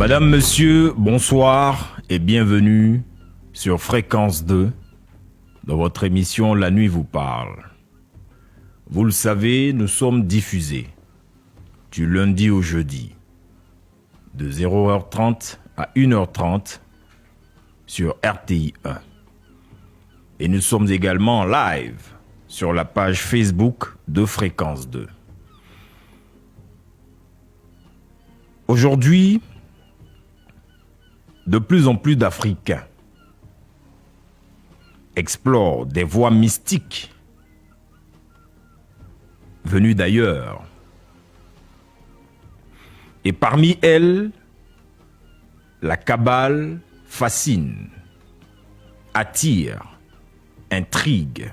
Madame, monsieur, bonsoir et bienvenue sur Fréquence 2 dans votre émission La Nuit vous parle. Vous le savez, nous sommes diffusés du lundi au jeudi de 0h30 à 1h30 sur RTI 1. Et nous sommes également en live sur la page Facebook de Fréquence 2. Aujourd'hui, de plus en plus d'Africains explorent des voies mystiques venues d'ailleurs. Et parmi elles, la Kabbale fascine, attire, intrigue.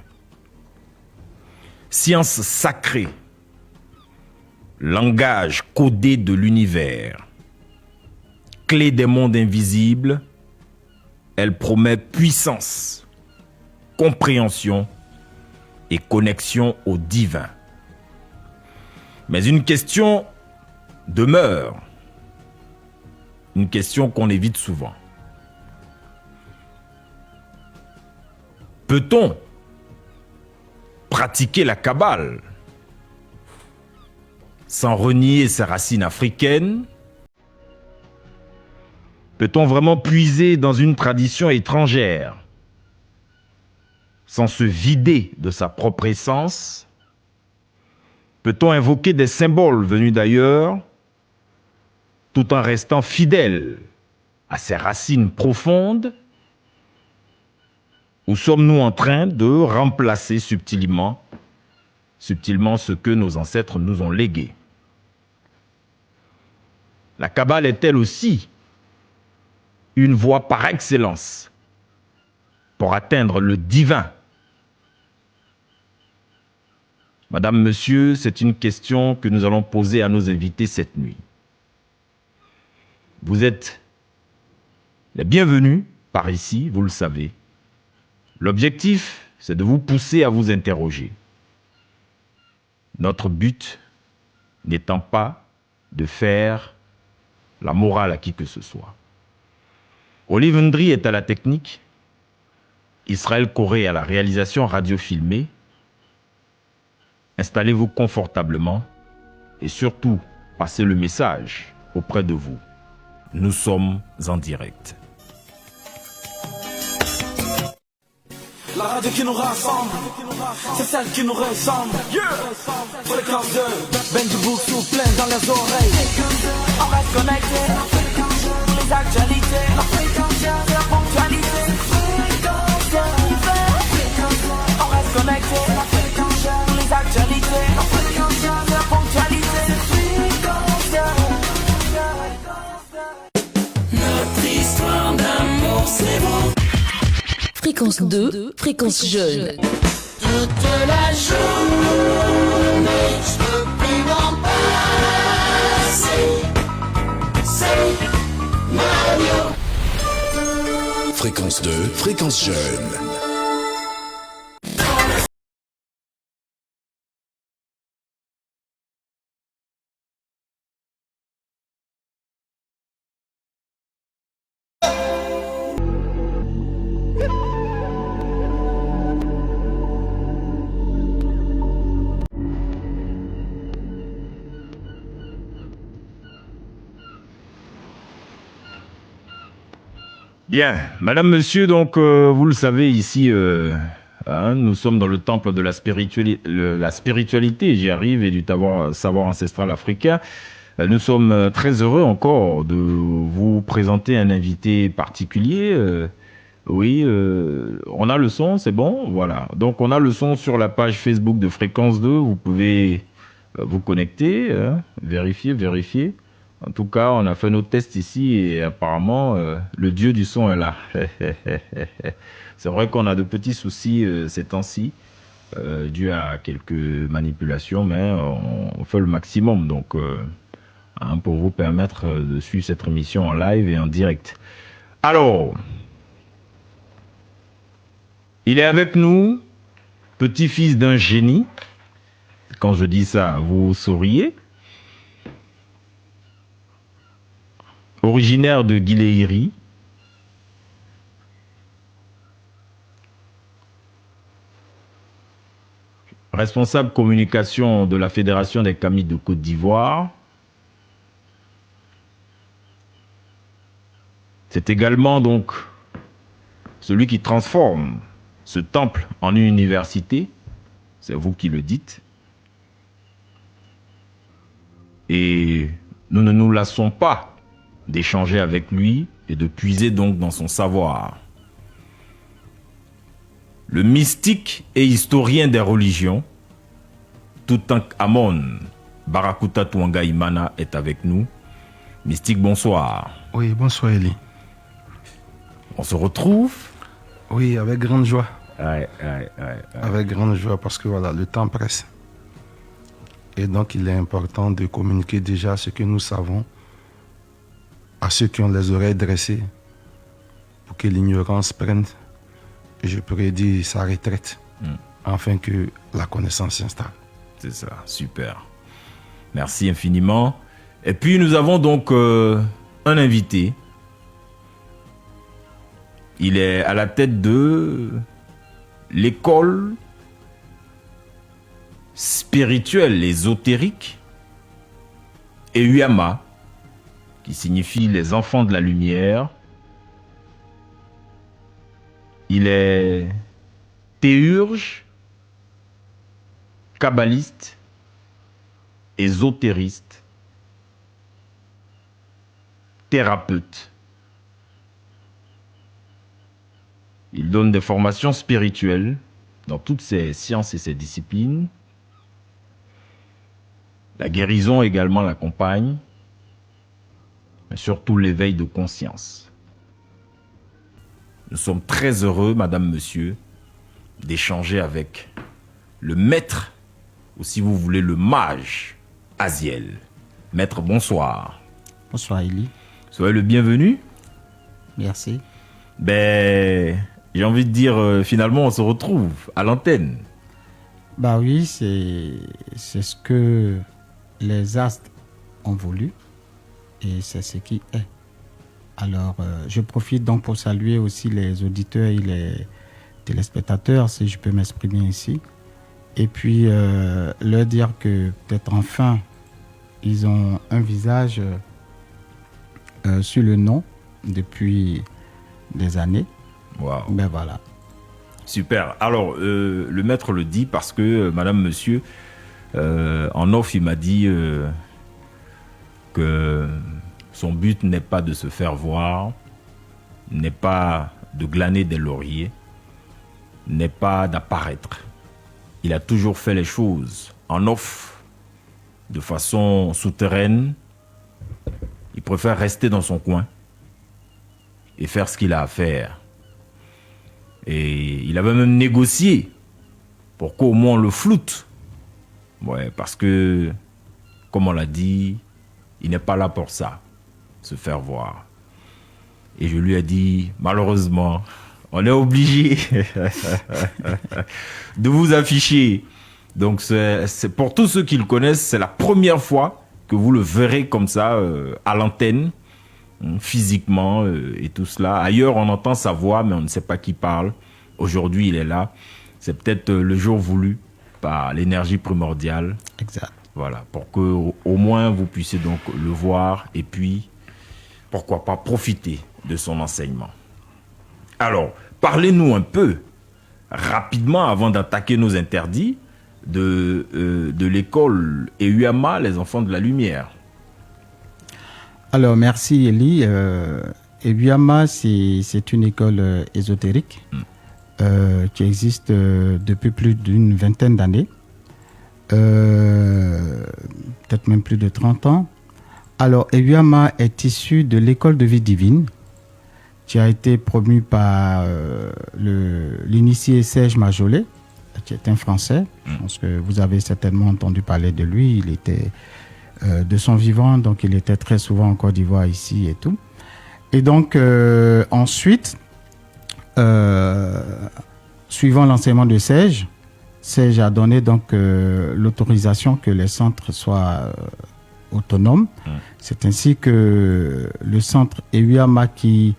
Science sacrée, langage codé de l'univers, clé des mondes invisibles, elle promet puissance, compréhension et connexion au divin. Mais une question demeure, une question qu'on évite souvent. Peut-on pratiquer la Kabbale sans renier ses racines africaines? Peut-on vraiment puiser dans une tradition étrangère sans se vider de sa propre essence? Peut-on invoquer des symboles venus d'ailleurs tout en restant fidèle à ses racines profondes? Ou sommes-nous en train de remplacer subtilement ce que nos ancêtres nous ont légué? La Kabbale est-elle aussi une voie par excellence pour atteindre le divin? Madame, monsieur, c'est une question que nous allons poser à nos invités cette nuit. Vous êtes les bienvenus par ici, vous le savez. L'objectif, c'est de vous pousser à vous interroger. Notre but n'étant pas de faire la morale à qui que ce soit. Olive Ndri est à la technique, Israël Corée à la réalisation radio-filmée. Installez-vous confortablement et surtout, passez le message auprès de vous. Nous sommes en direct. La radio qui nous rassemble, c'est celle qui nous ressemble. Fréquence 2, Ben Dubourg souffle dans les oreilles. On reste connecté, les actualités, la ponctualité. On reste connecté, les actualités, la ponctualité. Notre histoire d'amour, c'est beau. Fréquence 2, fréquence jeune. Toute la journée, je peux plus m'en passer. C'est Mario. Fréquence 2, fréquence jeune. Bien, madame, monsieur, donc vous le savez ici, nous sommes dans le temple de la spiritualité, j'y arrive, et du savoir ancestral africain. Nous sommes très heureux encore de vous présenter un invité particulier. Oui, on a le son, c'est bon, voilà. Donc on a le son sur la page Facebook de Fréquence 2, vous pouvez vous connecter, vérifier. En tout cas, on a fait nos tests ici et apparemment, le dieu du son est là. C'est vrai qu'on a de petits soucis ces temps-ci, dû à quelques manipulations, mais on fait le maximum donc, pour vous permettre de suivre cette émission en live et en direct. Alors, il est avec nous, petit-fils d'un génie. Quand je dis ça, vous souriez. originaire de Guiléiri. Responsable communication de la Fédération des Camis de Côte d'Ivoire. C'est également donc celui qui transforme ce temple en une université. C'est vous qui le dites. Et nous ne nous lassons pas d'échanger avec lui et de puiser donc dans son savoir. Le mystique et historien des religions, Toutankhamon Barakuta Touanga Imana est avec nous. Mystique, bonsoir. Oui, bonsoir Eli. On se retrouve. Oui, avec grande joie. Ouais. Avec grande joie parce que voilà, le temps presse. Et donc il est important de communiquer déjà ce que nous savons à ceux qui ont les oreilles dressées pour que l'ignorance prenne, je pourrais dire, sa retraite, afin que la connaissance s'installe. C'est ça, super. Merci infiniment. Et puis nous avons donc un invité. Il est à la tête de l'école spirituelle ésotérique Eyuama, qui signifie les enfants de la lumière. Il est théurge, kabbaliste, ésotériste, thérapeute. Il donne des formations spirituelles dans toutes ces sciences et ces disciplines. La guérison également l'accompagne, mais surtout l'éveil de conscience. Nous sommes très heureux, madame, monsieur, d'échanger avec le maître, ou si vous voulez, le mage, Aziel. Maître, bonsoir. Bonsoir, Eli. Soyez le bienvenu. Merci. Ben, j'ai envie de dire, finalement, on se retrouve à l'antenne. Bah oui, c'est ce que les astres ont voulu et c'est ce qui est. Alors, je profite donc pour saluer aussi les auditeurs et les téléspectateurs, si je peux m'exprimer ici. Et puis, leur dire que peut-être enfin, ils ont un visage sur le nom depuis des années. Waouh. Ben voilà. Super. Alors, le maître le dit parce que, madame, monsieur, en off, il m'a dit que son but n'est pas de se faire voir, n'est pas de glaner des lauriers, n'est pas d'apparaître. Il a toujours fait les choses en off, de façon souterraine. Il préfère rester dans son coin et faire ce qu'il a à faire. Et il avait même négocié pour qu'au moins on le floute. Ouais, parce que, comme on l'a dit, il n'est pas là pour ça, se faire voir. Et je lui ai dit, malheureusement, on est obligé de vous afficher. Donc, c'est pour tous ceux qui le connaissent, c'est la première fois que vous le verrez comme ça, à l'antenne, physiquement, et tout cela. Ailleurs, on entend sa voix, mais on ne sait pas qui parle. Aujourd'hui, il est là. C'est peut-être le jour voulu par l'énergie primordiale. Exact. Voilà, pour que au moins vous puissiez donc le voir et puis, pourquoi pas, profiter de son enseignement. Alors, parlez-nous un peu, rapidement, avant d'attaquer nos interdits, de l'école Eyuama, les enfants de la lumière. Alors, merci Eli. Eyuama, c'est une école ésotérique qui existe depuis plus d'une vingtaine d'années. Peut-être même plus de 30 ans. Alors, Eyuama est issu de l'école de vie divine qui a été promu par l'initié Serge Majolet, qui est un Français. Je pense que vous avez certainement entendu parler de lui. Il était de son vivant, donc il était très souvent en Côte d'Ivoire ici et tout. Et donc, ensuite, suivant l'enseignement de Serge a donné donc l'autorisation que les centres soient autonome. C'est ainsi que le centre Eyama, qui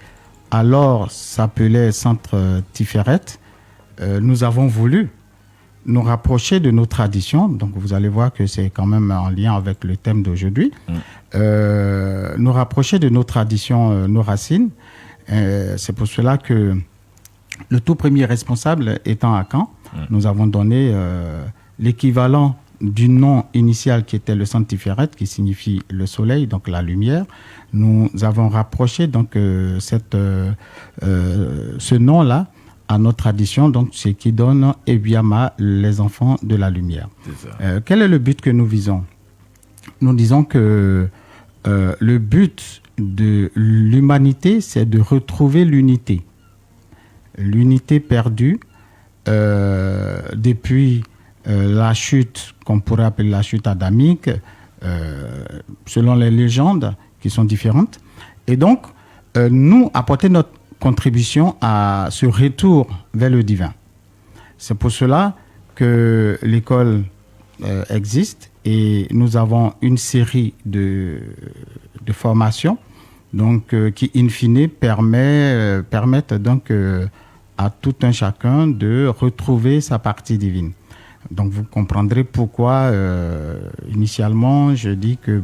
alors s'appelait centre Tiferet, nous avons voulu nous rapprocher de nos traditions. Donc vous allez voir que c'est quand même en lien avec le thème d'aujourd'hui. Nous rapprocher de nos traditions, nos racines. C'est pour cela que le tout premier responsable étant à Caen, nous avons donné l'équivalent du nom initial qui était le centre Tiferet, qui signifie le soleil, donc la lumière. Nous avons rapproché donc ce nom-là à notre tradition, donc ce qui donne Ebiama, les enfants de la lumière. Quel est le but que nous visons? Nous disons que le but de l'humanité, c'est de retrouver l'unité. L'unité perdue depuis la chute, qu'on pourrait appeler la chute adamique, selon les légendes qui sont différentes. Et donc, nous apporter notre contribution à ce retour vers le divin. C'est pour cela que l'école existe et nous avons une série de formations donc, qui, in fine, permettent donc à tout un chacun de retrouver sa partie divine. Donc vous comprendrez pourquoi initialement je dis que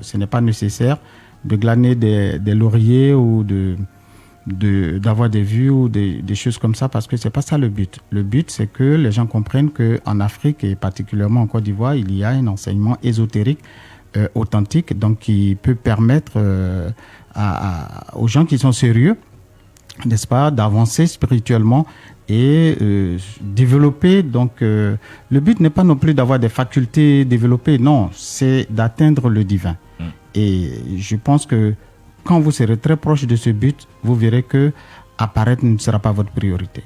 ce n'est pas nécessaire de glaner des lauriers ou d'avoir des vues ou des choses comme ça, parce que c'est pas ça le but. Le but, c'est que les gens comprennent qu'en Afrique et particulièrement en Côte d'Ivoire, il y a un enseignement ésotérique authentique, donc qui peut permettre aux gens qui sont sérieux, n'est-ce pas, d'avancer spirituellement et développer. Donc, le but n'est pas non plus d'avoir des facultés développées, non, c'est d'atteindre le divin. Et je pense que quand vous serez très proche de ce but, vous verrez que apparaître ne sera pas votre priorité.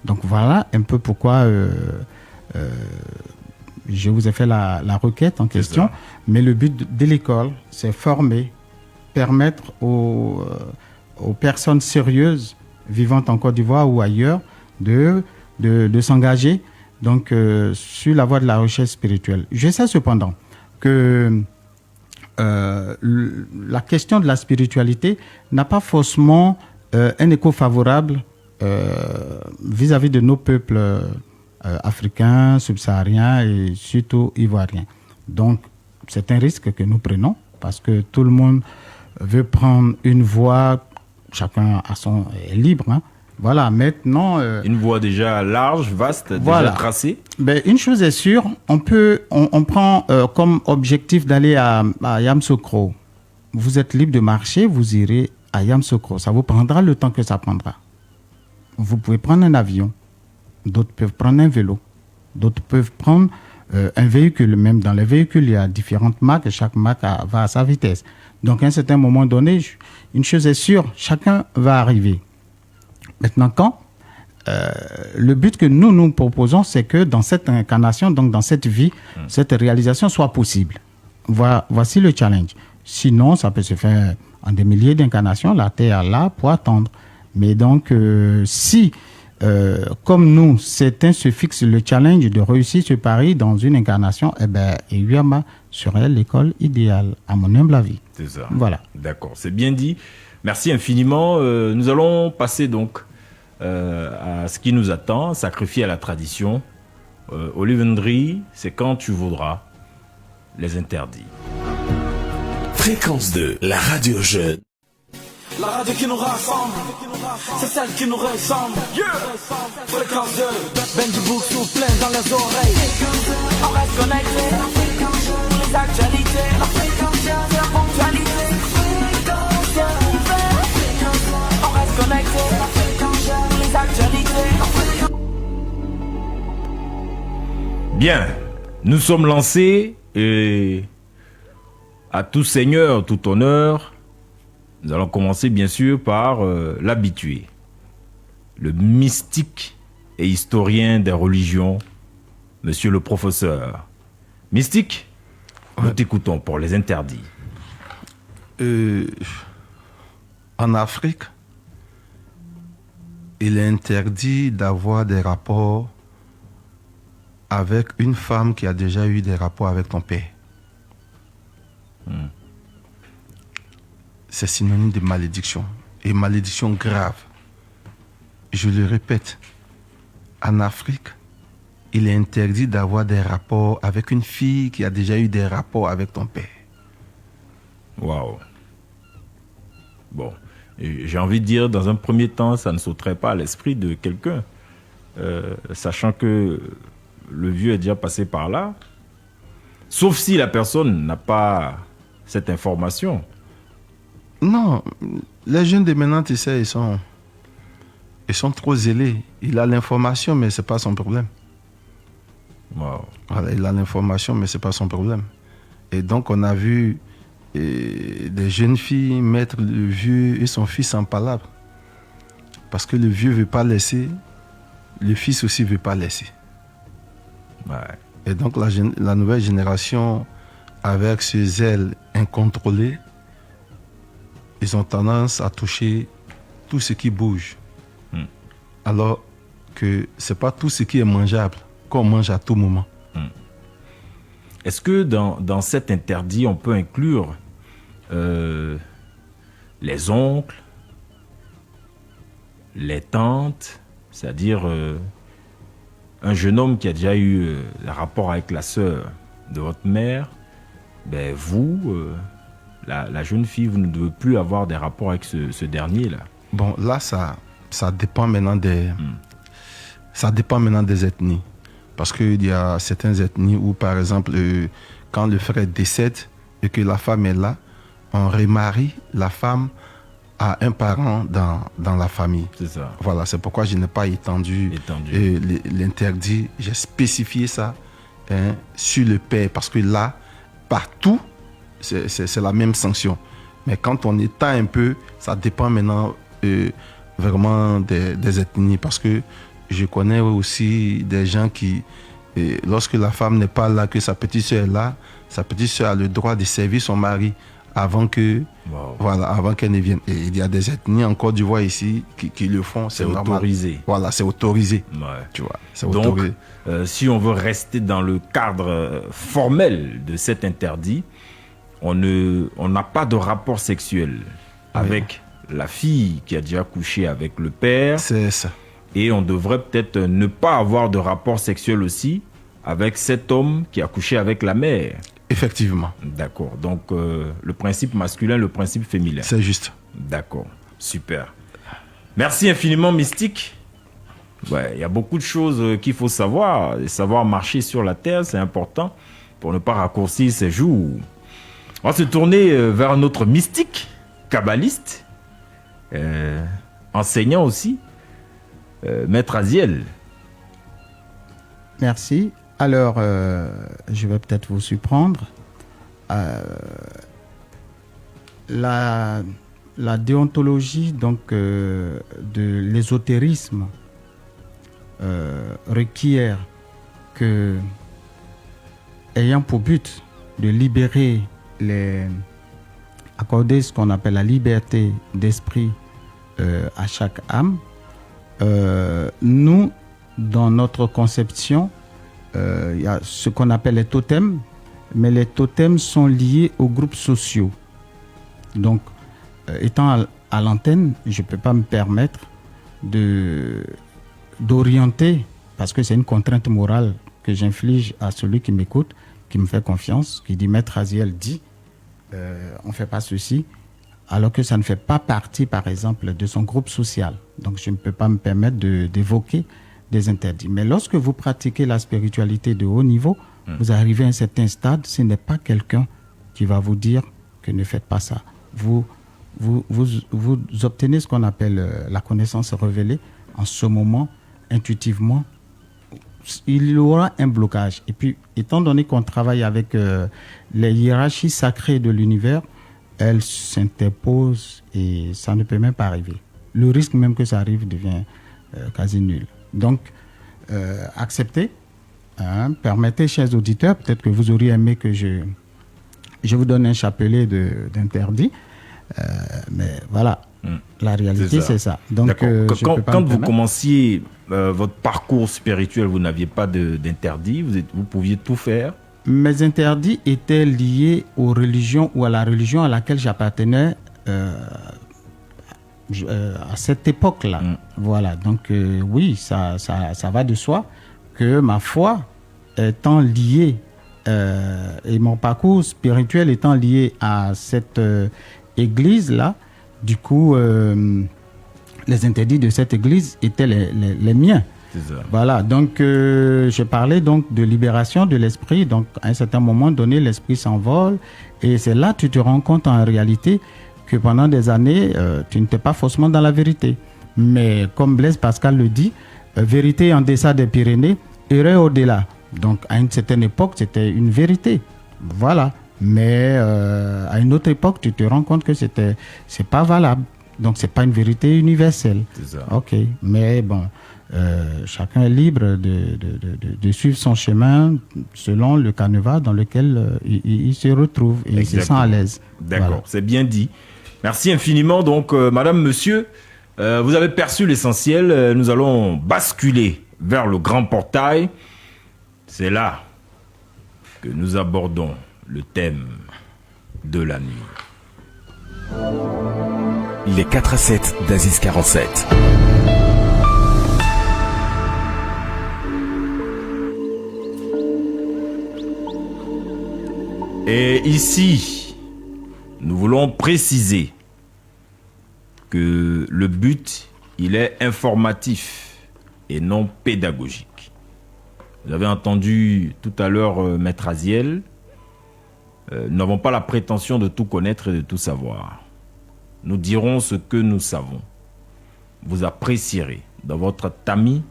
Donc voilà un peu pourquoi je vous ai fait la requête en question. Mais le but de l'école, c'est former, permettre aux personnes sérieuses vivant en Côte d'Ivoire ou ailleurs de s'engager donc, sur la voie de la recherche spirituelle. Je sais cependant que la question de la spiritualité n'a pas forcément un écho favorable vis-à-vis de nos peuples africains, subsahariens et surtout ivoiriens. Donc, c'est un risque que nous prenons parce que tout le monde veut prendre une voie, chacun est libre. Hein. Voilà, maintenant... une voie déjà large, vaste, déjà tracée. Ben, une chose est sûre, on prend comme objectif d'aller à Yamoussoukro. Vous êtes libre de marcher, vous irez à Yamoussoukro. Ça vous prendra le temps que ça prendra. Vous pouvez prendre un avion, d'autres peuvent prendre un vélo, d'autres peuvent prendre un véhicule. Même dans les véhicules, il y a différentes marques et chaque marque va à sa vitesse. Donc à un certain moment donné, une chose est sûre, chacun va arriver. Maintenant, le but que nous proposons, c'est que dans cette incarnation, donc dans cette vie, cette réalisation soit possible. Voici le challenge. Sinon, ça peut se faire en des milliers d'incarnations. La Terre est là pour attendre. Mais donc, si, comme nous, certains se fixent le challenge de réussir ce pari dans une incarnation, Eyama serait l'école idéale, à mon humble avis. C'est ça. Voilà. D'accord, c'est bien dit. Merci infiniment. Nous allons passer donc à ce qui nous attend, sacrifier à la tradition. Olivendry, c'est quand tu voudras. Les interdits. Fréquence 2, la radio jeune. La radio qui nous rassemble, c'est celle qui nous ressemble. Fréquence 2, Benji Boussou plein dans les oreilles. On reste connecté, les actualités, la fréquence, la ponctualité. On reste connecté, les actualités. Bien, nous sommes lancés et à tout seigneur, tout honneur, nous allons commencer bien sûr par l'habitué, le mystique et historien des religions, monsieur le professeur. Mystique, nous t'écoutons pour les interdits. En Afrique, il est interdit d'avoir des rapports avec une femme qui a déjà eu des rapports avec ton père. c'est synonyme de malédiction. Et malédiction grave. Je le répète, en Afrique, il est interdit d'avoir des rapports avec une fille qui a déjà eu des rapports avec ton père. Waouh. Bon, et j'ai envie de dire, dans un premier temps, ça ne sauterait pas à l'esprit de quelqu'un, sachant que le vieux est déjà passé par là, sauf si la personne n'a pas cette information. Non, les jeunes de maintenant, tu sais, ils sont trop zélés. Il a l'information, mais ce n'est pas son problème. Wow. Voilà, il a l'information, mais ce n'est pas son problème. Et donc, on a vu des jeunes filles mettre le vieux et son fils en palabre. Parce que le vieux ne veut pas laisser, le fils aussi ne veut pas laisser. Ouais. Et donc, la nouvelle génération, avec ce zèle incontrôlé, ils ont tendance à toucher tout ce qui bouge. Alors que ce n'est pas tout ce qui est mangeable qu'on mange à tout moment. Est-ce que dans cet interdit, on peut inclure les oncles, les tantes, c'est-à-dire un jeune homme qui a déjà eu un rapport avec la sœur de votre mère, ben vous, la jeune fille, vous ne devez plus avoir des rapports avec ce dernier-là. Bon, là, ça dépend maintenant ça dépend maintenant des ethnies. Parce qu'il y a certaines ethnies où, par exemple, quand le frère décède et que la femme est là, on remarie la femme à un parent dans la famille. C'est ça. Voilà, c'est pourquoi je n'ai pas étendu. L'interdit. J'ai spécifié ça sur le père. Parce que là, partout, c'est la même sanction. Mais quand on étend un peu, ça dépend maintenant vraiment des ethnies. Parce que je connais aussi des gens qui, lorsque la femme n'est pas là, que sa petite soeur est là, sa petite soeur a le droit de servir son mari avant que, avant qu'elle ne vienne. Et il y a des ethnies en Côte d'Ivoire ici qui le font. C'est autorisé. Voilà, c'est autorisé. Ouais. Tu vois, c'est donc, autorisé. Si on veut rester dans le cadre formel de cet interdit, on n'a pas de rapport sexuel avec la fille qui a déjà couché avec le père. C'est ça. Et on devrait peut-être ne pas avoir de rapport sexuel aussi avec cet homme qui a couché avec la mère. Effectivement. D'accord. Donc, le principe masculin, le principe féminin. C'est juste. D'accord. Super. Merci infiniment, Mystique. Ouais, il y a beaucoup de choses qu'il faut savoir. Et savoir marcher sur la terre, c'est important pour ne pas raccourcir ses jours. On va se tourner vers notre mystique, kabbaliste, enseignant aussi, Maître Aziel. Merci. Alors, je vais peut-être vous surprendre. La déontologie donc, de l'ésotérisme requiert que, ayant pour but de libérer accorder ce qu'on appelle la liberté d'esprit à chaque âme, nous, dans notre conception, il y a ce qu'on appelle les totems, mais les totems sont liés aux groupes sociaux. Donc, étant à l'antenne, je ne peux pas me permettre d'orienter, parce que c'est une contrainte morale que j'inflige à celui qui m'écoute, qui me fait confiance, qui dit Maître Aziel dit, on ne fait pas ceci, alors que ça ne fait pas partie, par exemple, de son groupe social. Donc, je ne peux pas me permettre d'évoquer des interdits. Mais lorsque vous pratiquez la spiritualité de haut niveau, vous arrivez à un certain stade, ce n'est pas quelqu'un qui va vous dire que ne faites pas ça. Vous obtenez ce qu'on appelle la connaissance révélée en ce moment, intuitivement. Il y aura un blocage. Et puis, étant donné qu'on travaille avec les hiérarchies sacrées de l'univers, elles s'interposent et ça ne peut même pas arriver. Le risque même que ça arrive devient quasi nul. Donc, acceptez, permettez, chers auditeurs, peut-être que vous auriez aimé que je vous donne un chapelet d'interdit, mais voilà, la réalité c'est ça. Donc, quand vous commenciez votre parcours spirituel, vous n'aviez pas d'interdit, vous pouviez tout faire. mes interdits étaient liés aux religions ou à la religion à laquelle j'appartenais à cette époque-là. Voilà, donc oui, ça va de soi que ma foi étant liée et mon parcours spirituel étant lié à cette église-là, du coup, les interdits de cette église étaient les miens. C'est ça. Voilà, donc je parlais donc de libération de l'esprit. Donc à un certain moment donné, l'esprit s'envole et c'est là que tu te rends compte en réalité que pendant des années, tu n'étais pas forcément dans la vérité. Mais comme Blaise Pascal le dit, vérité en deçà des Pyrénées, erreur au-delà. Donc à une certaine époque, c'était une vérité. Voilà. Mais à une autre époque, tu te rends compte que c'est pas valable. Donc c'est pas une vérité universelle. C'est ça. Ok. Mais bon. Chacun est libre de suivre son chemin selon le canevas dans lequel il se retrouve et il se sent à l'aise. D'accord, Voilà. c'est bien dit. Merci infiniment. Donc, madame, monsieur, vous avez perçu l'essentiel. Nous allons basculer vers le grand portail. C'est là que nous abordons le thème de la nuit. Les 4 à 7 d'Aziz 47. Et ici, nous voulons préciser que le but, il est informatif et non pédagogique. Vous avez entendu tout à l'heure Maître Aziel, nous n'avons pas la prétention de tout connaître et de tout savoir. Nous dirons ce que nous savons. Vous apprécierez dans votre tamis,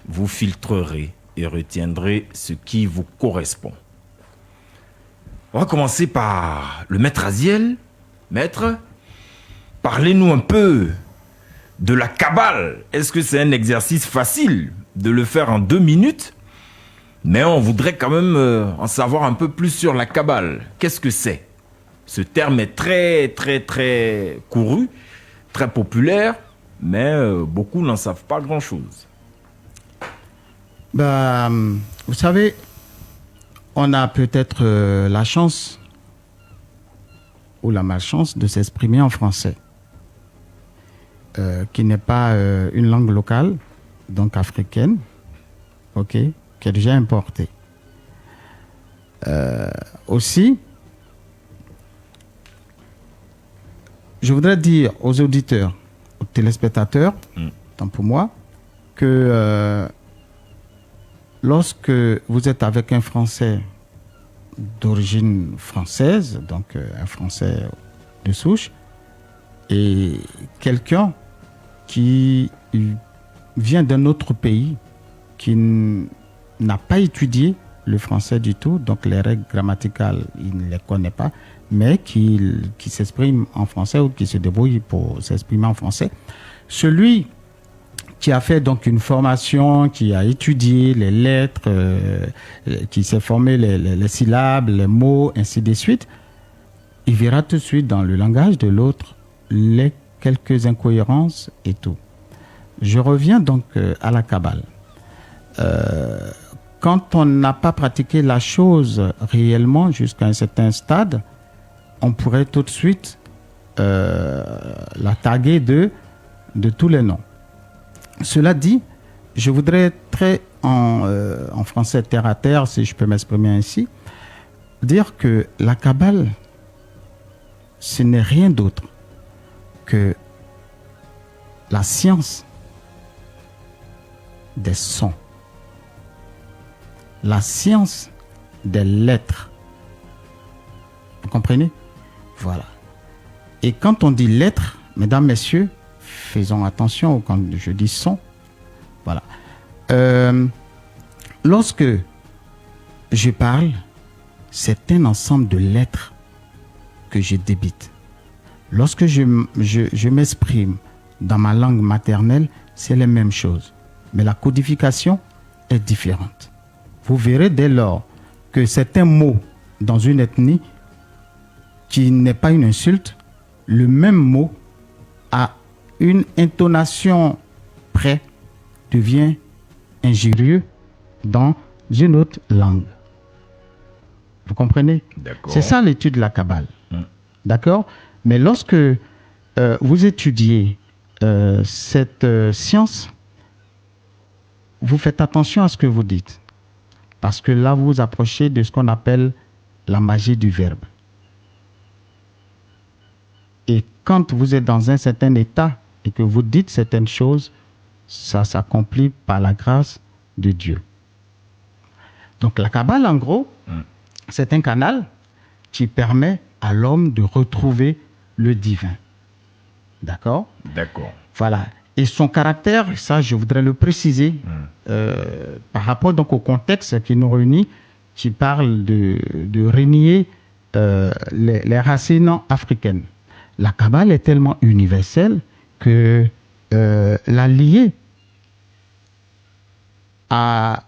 vous filtrerez et retiendrez ce qui vous correspond. On va commencer par le maître Aziel. Maître, parlez-nous un peu de la Kabbale. Est-ce que c'est un exercice facile de le faire en 2 minutes? Mais on voudrait quand même en savoir un peu plus sur la Kabbale. Qu'est-ce que c'est? Ce terme est très, très, très couru, très populaire, mais beaucoup n'en savent pas grand-chose. Vous savez, on a peut-être la chance ou la malchance de s'exprimer en français, qui n'est pas une langue locale, donc africaine, ok, qui est déjà importée. Aussi, je voudrais dire aux auditeurs, aux téléspectateurs, tant pour moi, que lorsque vous êtes avec un Français d'origine française, donc un Français de souche, et quelqu'un qui vient d'un autre pays, qui n'a pas étudié le français du tout, donc les règles grammaticales, il ne les connaît pas, mais qui s'exprime en français ou qui se débrouille pour s'exprimer en français. Celui qui a fait donc une formation, qui a étudié les lettres, qui s'est formé les syllabes, les mots, ainsi de suite, il verra tout de suite dans le langage de l'autre les quelques incohérences et tout. Je reviens donc à la Kabbale. Quand on n'a pas pratiqué la chose réellement jusqu'à un certain stade, on pourrait tout de suite la taguer de tous les noms. Cela dit, je voudrais très en français terre à terre, si je peux m'exprimer ainsi, dire que la Kabbale, ce n'est rien d'autre que la science des sons, la science des lettres. Vous comprenez? Voilà. Et quand on dit lettres, mesdames, messieurs, faisons attention quand je dis son. Voilà. Lorsque je parle, c'est un ensemble de lettres que je débite. Lorsque je m'exprime dans ma langue maternelle, c'est la même chose. Mais la codification est différente. Vous verrez dès lors que certains mots dans une ethnie qui n'est pas une insulte, le même mot a une intonation près devient injurieux dans une autre langue. Vous comprenez? D'accord. C'est ça l'étude de la Kabbale. Mm. D'accord? Mais lorsque vous étudiez cette science, vous faites attention à ce que vous dites. Parce que là, vous vous approchez de ce qu'on appelle la magie du verbe. Et quand vous êtes dans un certain état et que vous dites certaines choses, ça s'accomplit par la grâce de Dieu. Donc la Kabbale, en gros, c'est un canal qui permet à l'homme de retrouver le divin. D'accord? D'accord. Voilà. Et son caractère, ça je voudrais le préciser, par rapport donc au contexte qui nous réunit, qui parle de renier les racines africaines. La Kabbale est tellement universelle que la lier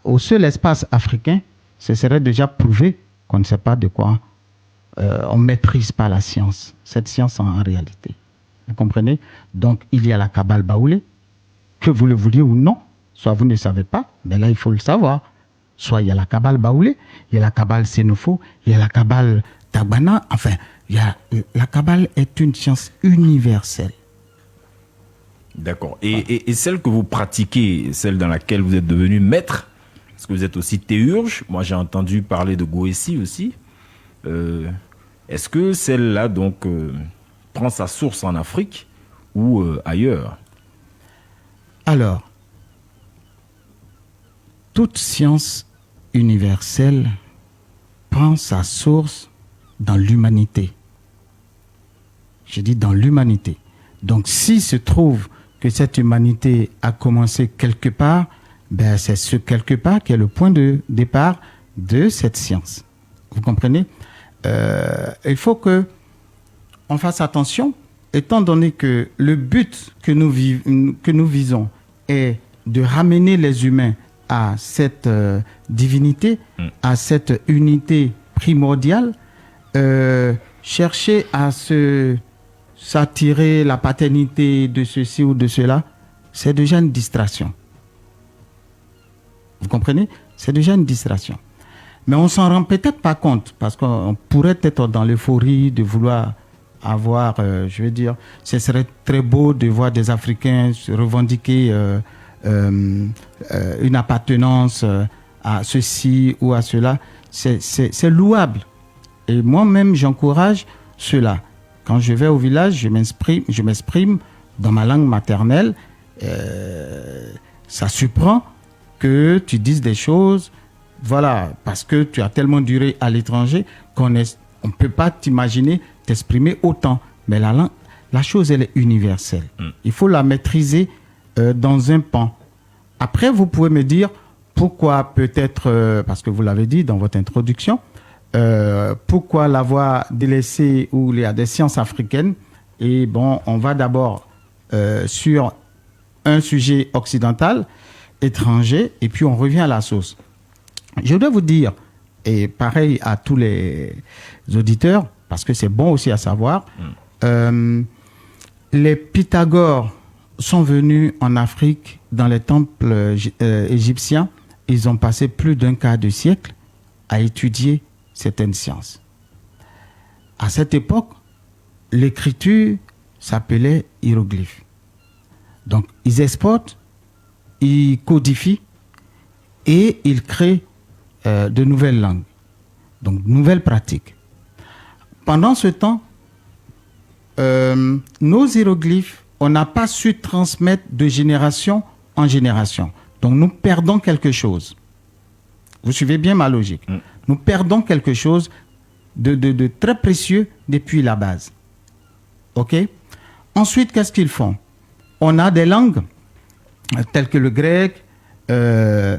au seul espace africain, ce serait déjà prouver qu'on ne sait pas de quoi, on ne maîtrise pas la science, cette science en réalité. Vous comprenez? Donc, il y a la Kabbale baoulée, que vous le vouliez ou non, soit vous ne savez pas, mais là, il faut le savoir. Soit il y a la Kabbale baoulée, il y a la Kabbale sénofo, il y a la Kabbale tagbana, enfin, la Kabbale est une science universelle. D'accord. Et celle que vous pratiquez, celle dans laquelle vous êtes devenu maître, parce que vous êtes aussi théurge, moi j'ai entendu parler de Goétie aussi, est-ce que celle-là donc prend sa source en Afrique ou ailleurs? Alors, toute science universelle prend sa source dans l'humanité. Je dis dans l'humanité. Donc, s'il se trouve que cette humanité a commencé quelque part, ben, c'est ce quelque part qui est le point de départ de cette science. Vous comprenez? Il faut que on fasse attention, étant donné que le but que nous visons est de ramener les humains à cette divinité, à cette unité primordiale, chercher à s'attirer la paternité de ceci ou de cela, c'est déjà une distraction. Vous comprenez? C'est déjà une distraction. Mais on s'en rend peut-être pas compte, parce qu'on pourrait être dans l'euphorie de vouloir avoir, je veux dire, ce serait très beau de voir des Africains se revendiquer une appartenance à ceci ou à cela. C'est louable. Et moi-même, j'encourage cela. Quand je vais au village, je m'exprime dans ma langue maternelle. Ça surprend que tu dises des choses, voilà, parce que tu as tellement duré à l'étranger qu'on ne peut pas t'imaginer t'exprimer autant. Mais la chose, elle est universelle. Il faut la maîtriser dans un pan. Après, vous pouvez me dire pourquoi peut-être, parce que vous l'avez dit dans votre introduction, pourquoi l'avoir délaissé où il y a des sciences africaines. Et bon, on va d'abord sur un sujet occidental, étranger, et puis on revient à la source. Je dois vous dire, et pareil à tous les auditeurs, parce que c'est bon aussi à savoir, les Pythagores sont venus en Afrique dans les temples égyptiens. Ils ont passé plus d'un quart de siècle à étudier certaines sciences. À cette époque, l'écriture s'appelait hiéroglyphe. Donc, ils exportent, ils codifient et ils créent de nouvelles langues, donc de nouvelles pratiques. Pendant ce temps, nos hiéroglyphes, on n'a pas su transmettre de génération en génération. Donc, nous perdons quelque chose. Vous suivez bien ma logique. Nous perdons quelque chose de très précieux depuis la base. OK? Ensuite, qu'est-ce qu'ils font? On a des langues telles que le grec, le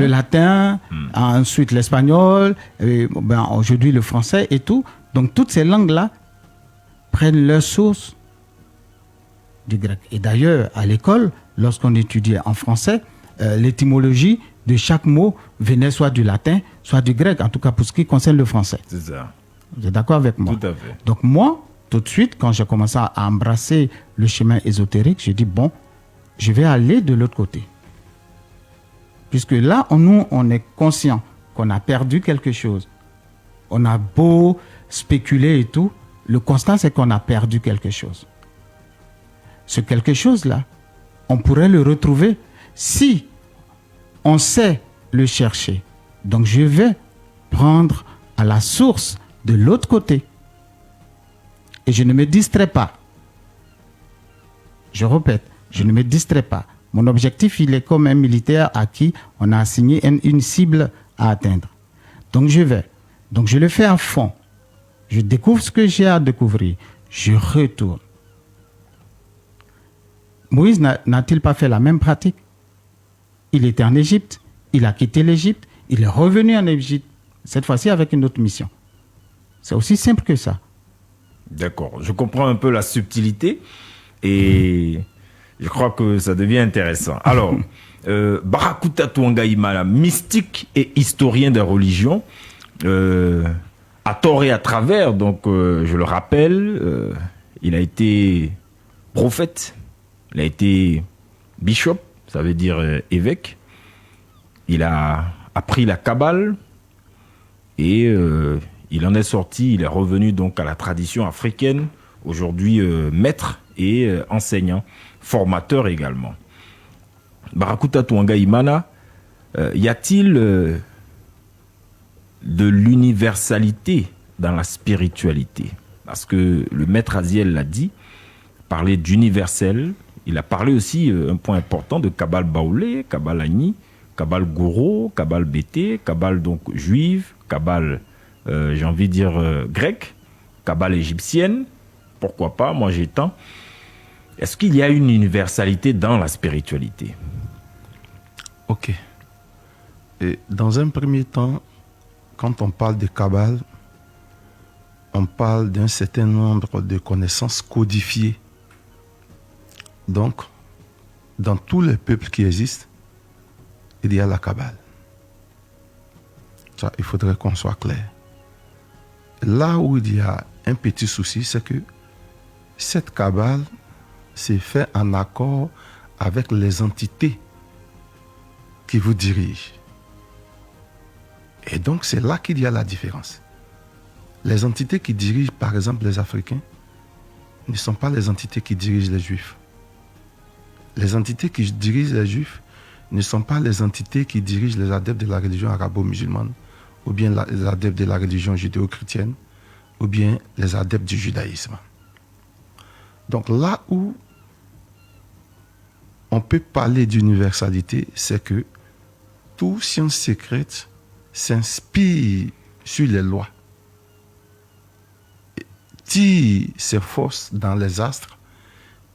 latin, ensuite l'espagnol, aujourd'hui le français et tout. Donc, toutes ces langues-là prennent leur source du grec. Et d'ailleurs, à l'école, lorsqu'on étudiait en français, l'étymologie de chaque mot venait soit du latin, soit du grec, en tout cas pour ce qui concerne le français. C'est ça. Vous êtes d'accord avec moi? Tout à fait. Donc moi, tout de suite, quand j'ai commencé à embrasser le chemin ésotérique, j'ai dit, bon, je vais aller de l'autre côté. Puisque là, on est conscient qu'on a perdu quelque chose. on a beau spéculer et tout, le constat c'est qu'on a perdu quelque chose. Ce quelque chose-là, on pourrait le retrouver si on sait le chercher. Donc je vais prendre à la source de l'autre côté. Et je ne me distrais pas. Je répète, je ne me distrais pas. Mon objectif, il est comme un militaire à qui on a assigné une cible à atteindre. Donc je vais. Donc je le fais à fond. Je découvre ce que j'ai à découvrir. Je retourne. Moïse n'a-t-il pas fait la même pratique? Il était en Égypte, il a quitté l'Égypte, il est revenu en Égypte, cette fois-ci avec une autre mission. C'est aussi simple que ça. D'accord, je comprends un peu la subtilité et je crois que ça devient intéressant. Alors, Barakuta Tuangaïmana, mystique et historien des religions, à tort et à travers, donc je le rappelle, il a été prophète, il a été bishop, ça veut dire évêque, il a appris la Kabbale et il en est sorti, il est revenu donc à la tradition africaine, aujourd'hui maître et enseignant, formateur également. Barakuta Tuangaïmana, y a-t-il de l'universalité dans la spiritualité? Parce que le maître Aziel l'a dit, parler d'universel, il a parlé aussi, un point important, de Kabbale Baoulé, Kabbale Agni, Kabbale Gouro, Kabbale Bété, Kabbale donc juive, Kabbale, j'ai envie de dire grecque, Kabbale égyptienne, pourquoi pas, moi j'ai tant. Est-ce qu'il y a une universalité dans la spiritualité? Ok. Et dans un premier temps, quand on parle de Kabbale, on parle d'un certain nombre de connaissances codifiées. Donc, dans tous les peuples qui existent, il y a la Kabbale. Ça, il faudrait qu'on soit clair. Là où il y a un petit souci, c'est que cette Kabbale s'est faite en accord avec les entités qui vous dirigent. Et donc, c'est là qu'il y a la différence. Les entités qui dirigent, par exemple, les Africains, ne sont pas les entités qui dirigent les Juifs. Les entités qui dirigent les Juifs ne sont pas les entités qui dirigent les adeptes de la religion arabo-musulmane, ou bien les adeptes de la religion judéo-chrétienne, ou bien les adeptes du judaïsme. Donc là où on peut parler d'universalité, c'est que toute science secrète s'inspire sur les lois, tire ses forces dans les astres,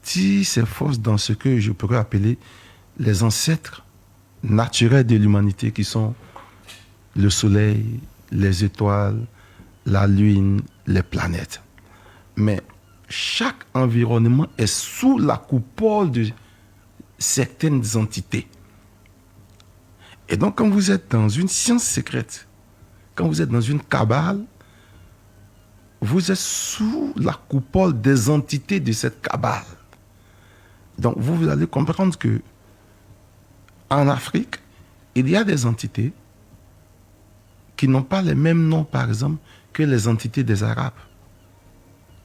tire ses forces dans ce que je pourrais appeler les ancêtres naturels de l'humanité, qui sont le soleil, les étoiles, la lune, les planètes. Mais chaque environnement est sous la coupole de certaines entités. Et donc, quand vous êtes dans une science secrète, quand vous êtes dans une Kabbale, vous êtes sous la coupole des entités de cette Kabbale. Donc, vous allez comprendre que en Afrique, il y a des entités qui n'ont pas les mêmes noms, par exemple, que les entités des Arabes,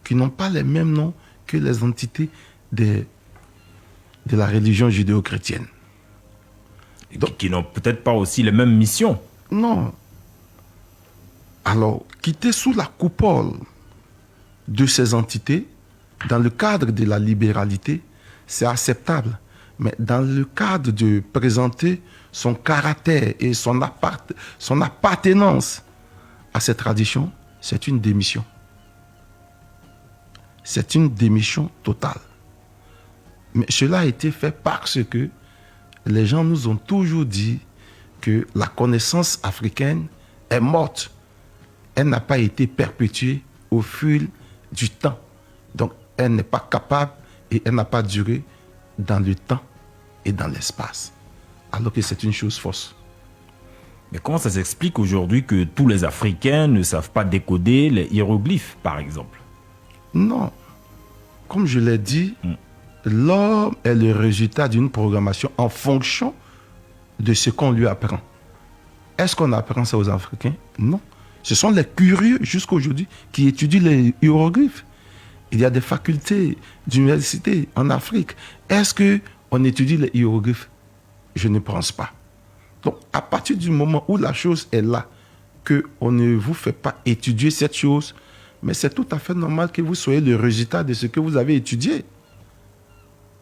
qui n'ont pas les mêmes noms que les entités de la religion judéo-chrétienne. Donc, qui n'ont peut-être pas aussi les mêmes missions. Non. Alors, quitter sous la coupole de ces entités, dans le cadre de la libéralité, c'est acceptable. Mais dans le cadre de présenter son caractère et son appartenance à cette tradition, c'est une démission. C'est une démission totale. Mais cela a été fait parce que les gens nous ont toujours dit que la connaissance africaine est morte. Elle n'a pas été perpétuée au fil du temps. Donc, elle n'est pas capable et elle n'a pas duré dans le temps et dans l'espace. Alors que c'est une chose fausse. Mais comment ça s'explique aujourd'hui que tous les Africains ne savent pas décoder les hiéroglyphes, par exemple? Non. Comme je l'ai dit, l'homme est le résultat d'une programmation en fonction de ce qu'on lui apprend. Est-ce qu'on apprend ça aux Africains? Non. Ce sont les curieux jusqu'à aujourd'hui qui étudient les hiéroglyphes. Il y a des facultés d'université en Afrique. Est-ce qu'on étudie les hiéroglyphes? Je ne pense pas. Donc, à partir du moment où la chose est là, qu'on ne vous fait pas étudier cette chose, mais c'est tout à fait normal que vous soyez le résultat de ce que vous avez étudié.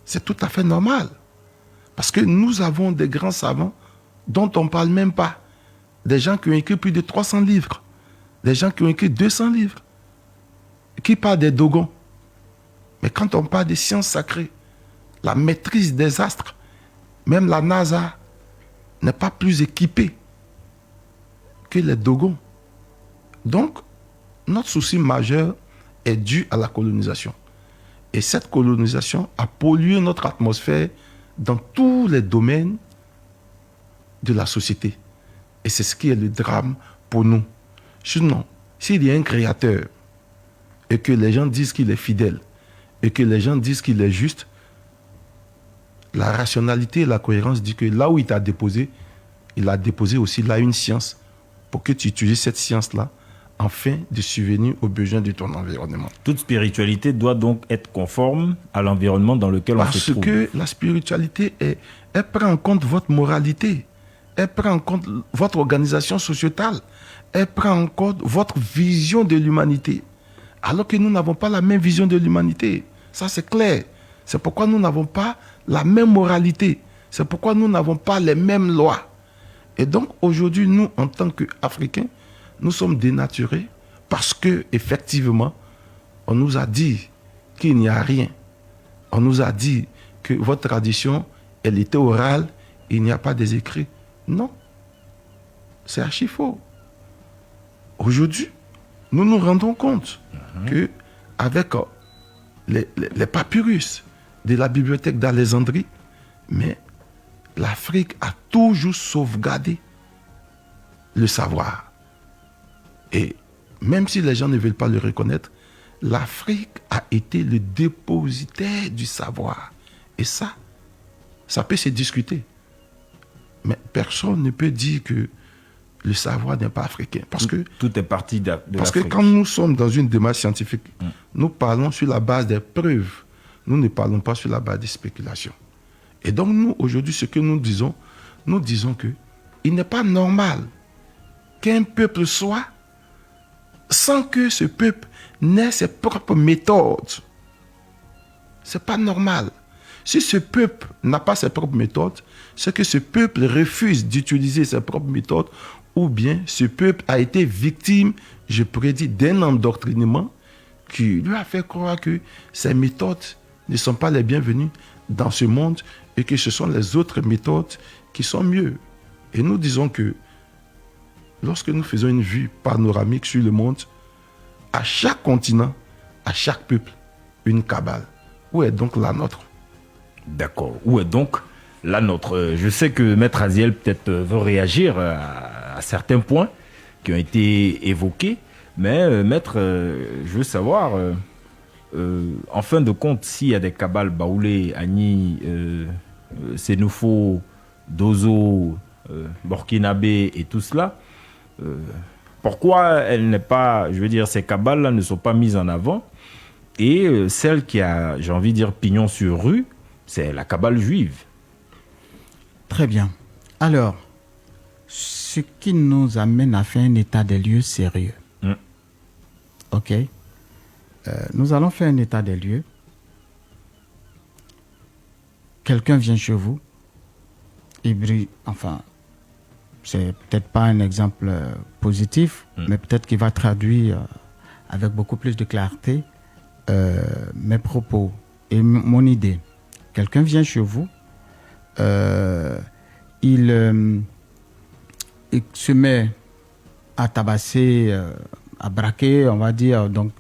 C'est tout à fait normal. Parce que nous avons des grands savants dont on ne parle même pas. Des gens qui ont écrit plus de 300 livres. Des gens qui ont écrit 200 livres. Qui parlent des Dogons. Mais quand on parle des sciences sacrées, la maîtrise des astres, même la NASA n'est pas plus équipée que les Dogons. Donc, notre souci majeur est dû à la colonisation. Et cette colonisation a pollué notre atmosphère dans tous les domaines de la société. Et c'est ce qui est le drame pour nous. Sinon, s'il y a un créateur et que les gens disent qu'il est fidèle et que les gens disent qu'il est juste, la rationalité et la cohérence dit que là où il t'a déposé, il a déposé aussi là une science pour que tu utilises cette science-là afin de subvenir aux besoins de ton environnement. Toute spiritualité doit donc être conforme à l'environnement dans lequel on se trouve. Parce que la spiritualité, elle prend en compte votre moralité, elle prend en compte votre organisation sociétale, elle prend en compte votre vision de l'humanité. Alors que nous n'avons pas la même vision de l'humanité. Ça, c'est clair. C'est pourquoi nous n'avons pas la même moralité. C'est pourquoi nous n'avons pas les mêmes lois. Et donc, aujourd'hui, nous, en tant qu'Africains, nous sommes dénaturés parce que, effectivement, on nous a dit qu'il n'y a rien. On nous a dit que votre tradition, elle était orale, il n'y a pas des écrits. Non. C'est archi faux. Aujourd'hui, nous nous rendons compte que avec les papyrus de la bibliothèque d'Alexandrie, mais l'Afrique a toujours sauvegardé le savoir. Et même si les gens ne veulent pas le reconnaître, l'Afrique a été le dépositaire du savoir. Et ça peut se discuter. Mais personne ne peut dire que le savoir n'est pas africain. Parce que tout est parti de parce que l'Afrique. quand nous sommes dans une démarche scientifique, nous parlons sur la base des preuves. Nous ne parlons pas sur la base des spéculations. Et donc nous, aujourd'hui, ce que nous disons que il n'est pas normal qu'un peuple soit sans que ce peuple n'ait ses propres méthodes. C'est pas normal. Si ce peuple n'a pas ses propres méthodes, c'est que ce peuple refuse d'utiliser ses propres méthodes, ou bien ce peuple a été victime, je pourrais dire, d'un endoctrinement qui lui a fait croire que ses méthodes ne sont pas les bienvenues dans ce monde et que ce sont les autres méthodes qui sont mieux. Et nous disons que lorsque nous faisons une vue panoramique sur le monde, à chaque continent, à chaque peuple, une cabale. Où est donc la nôtre? D'accord. Où est donc la nôtre? Je sais que Maître Aziel peut-être veut réagir à certains points qui ont été évoqués, mais Maître, je veux savoir, en fin de compte, s'il y a des cabales Baoulé, Agni, Sénoufo, Dozo, Burkinabé et tout cela, pourquoi elle n'est pas, je veux dire, ces cabales-là ne sont pas mises en avant, et celle qui a, j'ai envie de dire, pignon sur rue, c'est la cabale juive. Très bien. Alors, ce qui nous amène à faire un état des lieux sérieux. OK. Nous allons faire un état des lieux. Quelqu'un vient chez vous. Il brille. Enfin, c'est peut-être pas un exemple positif, mais peut-être qu'il va traduire avec beaucoup plus de clarté mes propos et mon idée. Quelqu'un vient chez vous. Il se met à tabasser, à braquer, on va dire, donc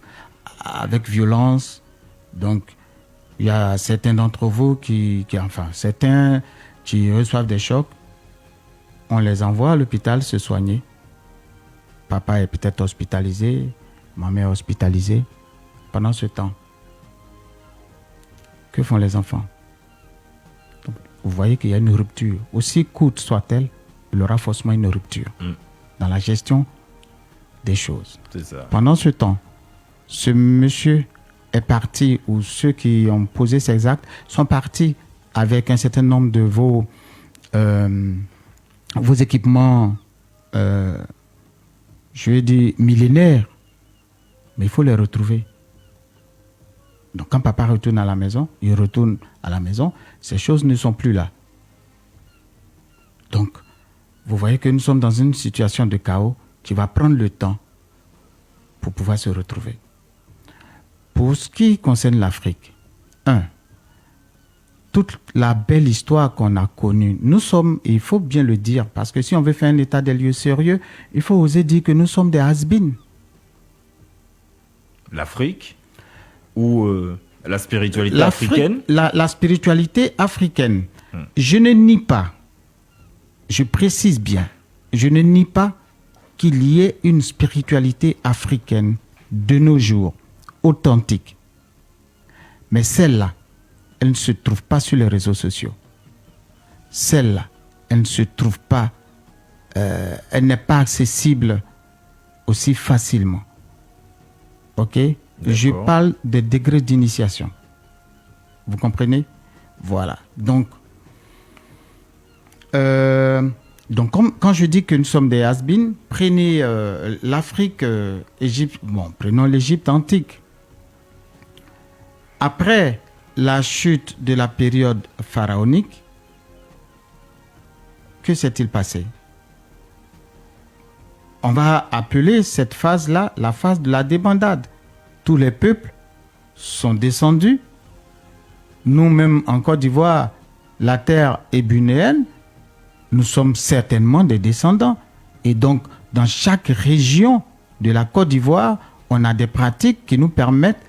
avec violence. Donc, il y a certains d'entre vous certains qui reçoivent des chocs. On les envoie à l'hôpital se soigner. Papa est peut-être hospitalisé, maman est hospitalisée. Pendant ce temps, que font les enfants? Donc, vous voyez qu'il y a une rupture. Aussi courte soit-elle, il y aura forcément une rupture dans la gestion des choses. C'est ça. Pendant ce temps, ce monsieur est parti, ou ceux qui ont posé ces actes sont partis avec un certain nombre de vos équipements, je vais dire millénaires, mais il faut les retrouver. Donc quand papa retourne à la maison, il retourne à la maison, ces choses ne sont plus là. Donc, vous voyez que nous sommes dans une situation de chaos qui va prendre le temps pour pouvoir se retrouver. Pour ce qui concerne l'Afrique, toute la belle histoire qu'on a connue, nous sommes, et il faut bien le dire, parce que si on veut faire un état des lieux sérieux, il faut oser dire que nous sommes des has-been. L'Afrique ou la spiritualité africaine? La spiritualité africaine. Je ne nie pas, je précise bien, je ne nie pas qu'il y ait une spiritualité africaine de nos jours, authentique. Mais celle-là, elle ne se trouve pas sur les réseaux sociaux. Celle-là, elle ne se trouve pas, elle n'est pas accessible aussi facilement. Ok? Je parle des degrés d'initiation. Vous comprenez? Voilà. Donc quand je dis que nous sommes des has-been, prenez l'Afrique, Égypte, prenons l'Égypte antique. Après la chute de la période pharaonique, que s'est-il passé? On va appeler cette phase-là la phase de la débandade. Tous les peuples sont descendus. Nous-mêmes, en Côte d'Ivoire, la terre est bunéenne. Nous sommes certainement des descendants. Et donc, dans chaque région de la Côte d'Ivoire, on a des pratiques qui nous permettent,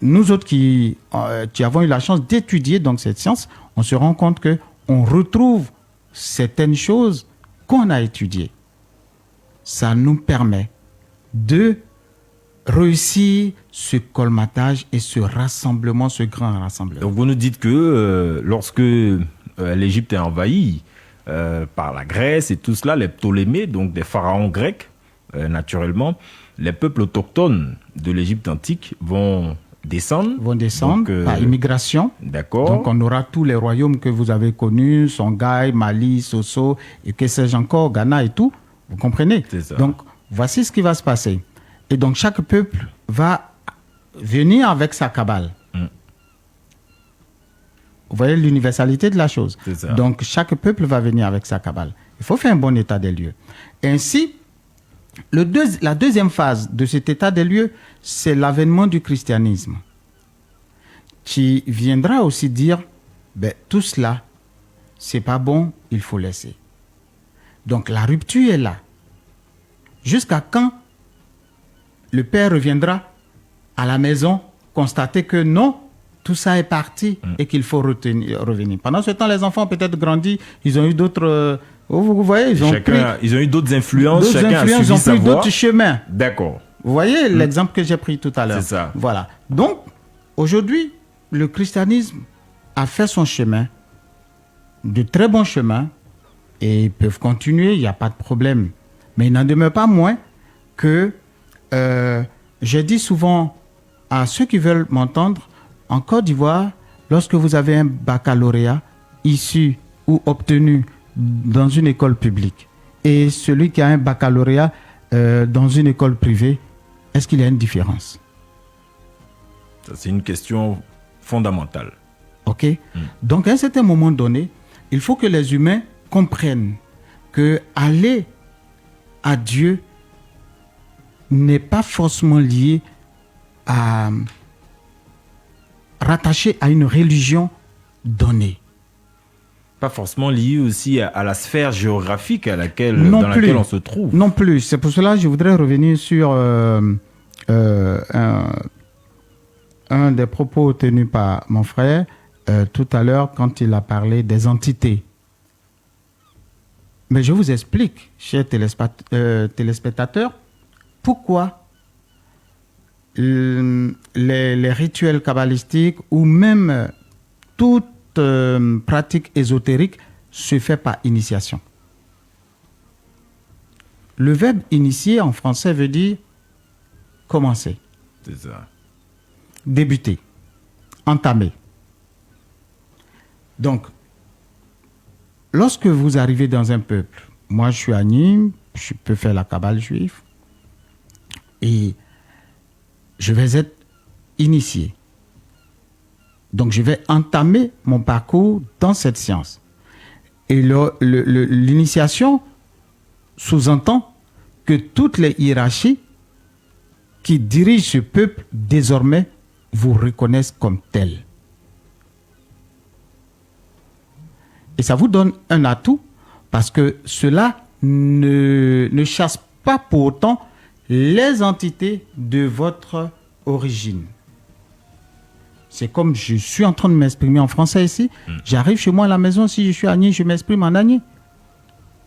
nous autres qui avons eu la chance d'étudier donc cette science, on se rend compte qu'on retrouve certaines choses qu'on a étudiées. Ça nous permet de réussir ce colmatage et ce rassemblement, ce grand rassemblement. Donc vous nous dites que lorsque l'Égypte est envahie par la Grèce et tout cela, les Ptolémées, donc des pharaons grecs, naturellement, les peuples autochtones de l'Égypte antique vont descendre donc, par immigration. D'accord. Donc on aura tous les royaumes que vous avez connus, Songhai, Mali, Soso, et que sais-je encore, Ghana et tout. Vous comprenez? C'est ça. Donc voici ce qui va se passer. Et donc chaque peuple va venir avec sa cabale. Vous voyez l'universalité de la chose. C'est ça. Donc chaque peuple va venir avec sa cabale. Il faut faire un bon état des lieux. Ainsi, la deuxième phase de cet état des lieux, c'est l'avènement du christianisme, qui viendra aussi dire, tout cela, c'est pas bon, il faut laisser. Donc la rupture est là. Jusqu'à quand le père reviendra à la maison constater que non, tout ça est parti et qu'il faut revenir. Pendant ce temps, les enfants ont peut-être grandi, ils ont eu d'autres... vous voyez, ils ont eu d'autres influences, chacun a suivi ils ont sa pris voie. d'autres chemins. D'accord. Vous voyez l'exemple que j'ai pris tout à l'heure. C'est ça. Voilà. Donc, aujourd'hui, le christianisme a fait son chemin, de très bons chemins, et ils peuvent continuer, il n'y a pas de problème. Mais il n'en demeure pas moins que, j'ai dit souvent à ceux qui veulent m'entendre, en Côte d'Ivoire, lorsque vous avez un baccalauréat issu ou obtenu dans une école publique et celui qui a un baccalauréat dans une école privée, est-ce qu'il y a une différence? Ça, c'est une question fondamentale. Ok. Donc, à un certain moment donné, il faut que les humains comprennent que aller à Dieu n'est pas forcément lié à rattaché à une religion donnée. Pas forcément lié aussi à la sphère géographique dans laquelle on se trouve. Non plus. C'est pour cela que je voudrais revenir sur un des propos tenus par mon frère tout à l'heure quand il a parlé des entités. Mais je vous explique, chers téléspectateurs, pourquoi les rituels kabbalistiques ou même toute pratique ésotérique se fait par initiation. Le verbe initier en français veut dire commencer, C'est ça. débuter, entamer. Donc, lorsque vous arrivez dans un peuple, moi je suis à Nîmes, je peux faire la Kabbale juive, et je vais être initié. Donc, je vais entamer mon parcours dans cette science. Et l'initiation sous-entend que toutes les hiérarchies qui dirigent ce peuple, désormais, vous reconnaissent comme tel. Et ça vous donne un atout, parce que cela ne chasse pas pour autant les entités de votre origine. C'est comme je suis en train de m'exprimer en français ici. J'arrive chez moi à la maison, si je suis agné, je m'exprime en agné.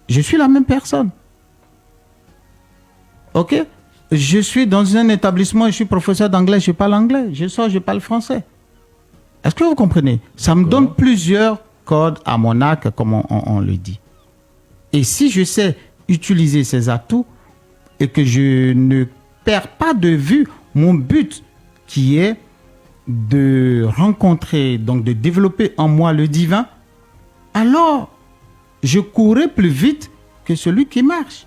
Je suis la même personne. Ok? Je suis dans un établissement, je suis professeur d'anglais, je parle anglais. Je sors, je parle français. Est-ce que vous comprenez? Ça me donne plusieurs cordes à mon arc, comme on le dit. Et si je sais utiliser ces atouts et que je ne perds pas de vue mon but qui est de rencontrer, donc de développer en moi le divin, alors je courrai plus vite que celui qui marche.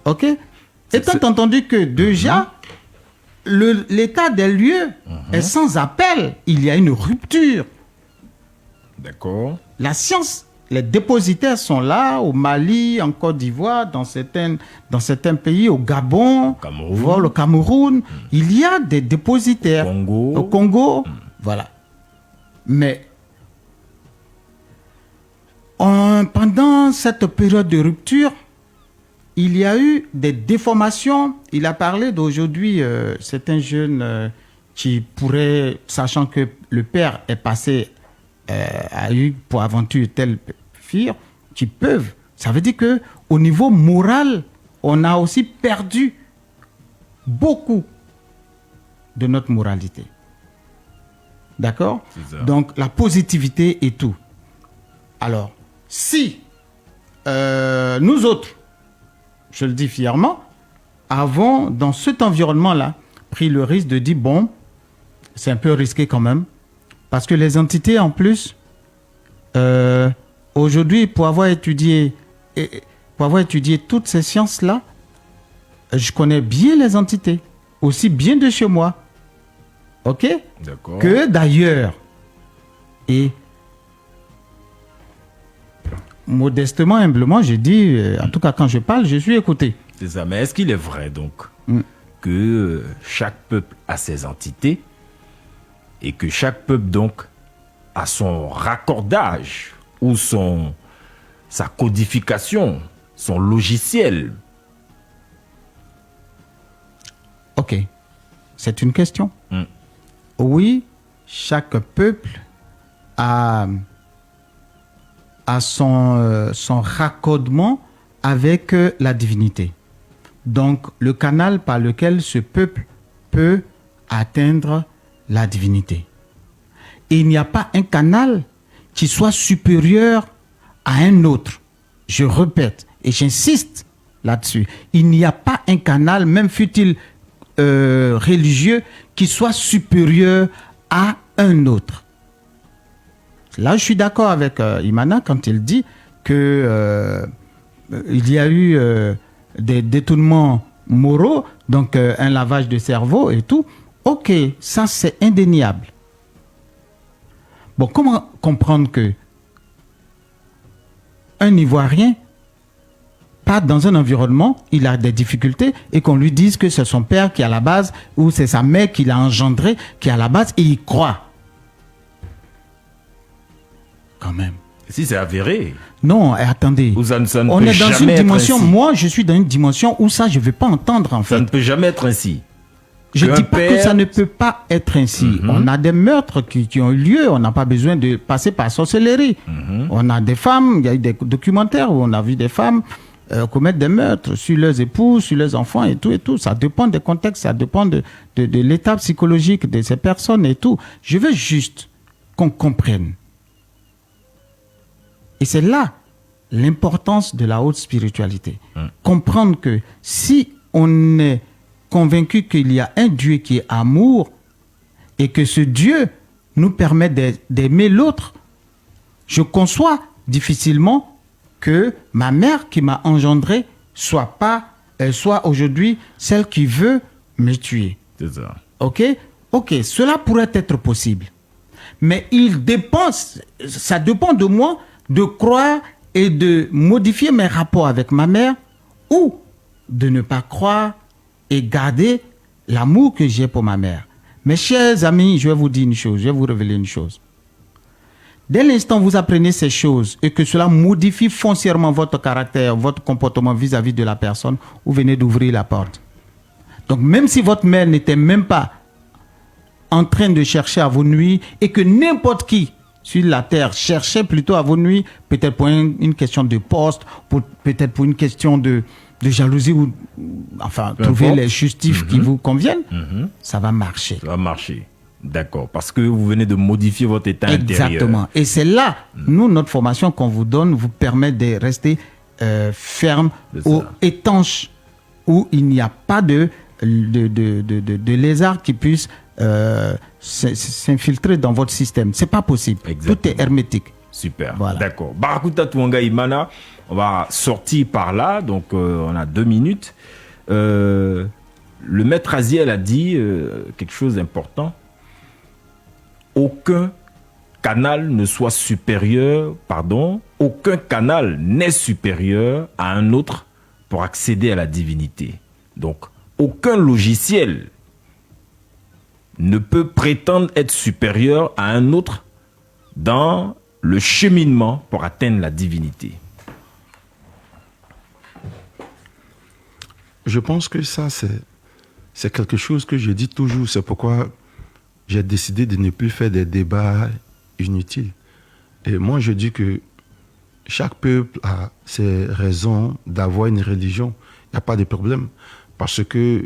Ok? Étant entendu que déjà, l'état des lieux est sans appel, il y a une rupture. D'accord. La science, les dépositaires sont là, au Mali, en Côte d'Ivoire, dans certains pays, au Gabon, Cameroun. voire le Cameroun. Il y a des dépositaires. Congo. Au Congo, voilà. Mais pendant cette période de rupture, il y a eu des déformations. Il a parlé d'aujourd'hui, c'est un jeune qui pourrait, sachant que le père est passé, a eu pour aventure telle fille, qui peuvent. Ça veut dire que au niveau moral, on a aussi perdu beaucoup de notre moralité. D'accord? C'est ça. Donc la positivité et tout. Alors, si nous autres, je le dis fièrement, avons dans cet environnement-là pris le risque de dire bon, c'est un peu risqué quand même, parce que les entités en plus, aujourd'hui, pour avoir étudié toutes ces sciences-là, je connais bien les entités, aussi bien de chez moi, ok, D'accord. que d'ailleurs. Et modestement, humblement, je dis, en tout cas quand je parle, je suis écouté. C'est ça. Mais est-ce qu'il est vrai donc que chaque peuple a ses entités et que chaque peuple donc a son raccordage ou sa codification, son logiciel? Ok, c'est une question. Mm. Oui, chaque peuple a son raccordement avec la divinité. Donc, le canal par lequel ce peuple peut atteindre la divinité. Et il n'y a pas un canal qui soit supérieur à un autre. Je répète et j'insiste là-dessus. Il n'y a pas un canal, même fût-il religieux, qui soit supérieur à un autre. Là, je suis d'accord avec Imana quand il dit que il y a eu des détournements moraux, donc un lavage de cerveau et tout. Ok, ça c'est indéniable. Bon, comment comprendre que un Ivoirien part dans un environnement, il a des difficultés et qu'on lui dise que c'est son père qui est à la base ou c'est sa mère qui l'a engendré qui est à la base et il croit. Quand même. Si c'est avéré. Non, attendez. Ou ça ne On peut est dans une jamais être dimension, ainsi. moi je suis dans une dimension où ça je ne vais pas entendre en Ça fait. ne peut jamais être ainsi. Je ne qu'un dis pas que père- ça ne peut pas être ainsi. On a des meurtres qui ont eu lieu, on n'a pas besoin de passer par sorcellerie. On a des femmes, il y a eu des documentaires où on a vu des femmes commettre des meurtres sur leurs épouses, sur leurs enfants et tout et tout. Ça dépend des contextes, ça dépend de l'état psychologique de ces personnes et tout. Je veux juste qu'on comprenne. Et c'est là l'importance de la haute spiritualité. Comprendre que si on est convaincu qu'il y a un Dieu qui est amour et que ce Dieu nous permet d'aimer l'autre, je conçois difficilement que ma mère qui m'a engendré soit aujourd'hui celle qui veut me tuer. C'est ça. Ok, cela pourrait être possible. Mais ça dépend de moi de croire et de modifier mes rapports avec ma mère ou de ne pas croire et garder l'amour que j'ai pour ma mère. Mes chers amis, je vais vous dire une chose, je vais vous révéler une chose. Dès l'instant où vous apprenez ces choses et que cela modifie foncièrement votre caractère, votre comportement vis-à-vis de la personne, vous venez d'ouvrir la porte. Donc même si votre mère n'était même pas en train de chercher à vous nuire et que n'importe qui sur la terre cherchait plutôt à vous nuire, peut-être pour une question de poste, peut-être pour une question de jalousie ou enfin trouver les justifs qui vous conviennent, ça va marcher. Ça va marcher. D'accord. Parce que vous venez de modifier votre état intérieur. Exactement. Et c'est là, nous, notre formation qu'on vous donne vous permet de rester ferme ou étanche, où il n'y a pas de lézard qui puisse s'infiltrer dans votre système. C'est pas possible. Exactement. Tout est hermétique. Super. Voilà. D'accord. Barakuta Tuanga Imana, on va sortir par là. Donc, on a 2 minutes. Le maître Aziel a dit quelque chose d'important. Aucun canal n'est supérieur à un autre pour accéder à la divinité. Donc, aucun logiciel ne peut prétendre être supérieur à un autre dans le cheminement pour atteindre la divinité. Je pense que ça, c'est quelque chose que je dis toujours. C'est pourquoi j'ai décidé de ne plus faire des débats inutiles. Et moi, je dis que chaque peuple a ses raisons d'avoir une religion. Il n'y a pas de problème. Parce que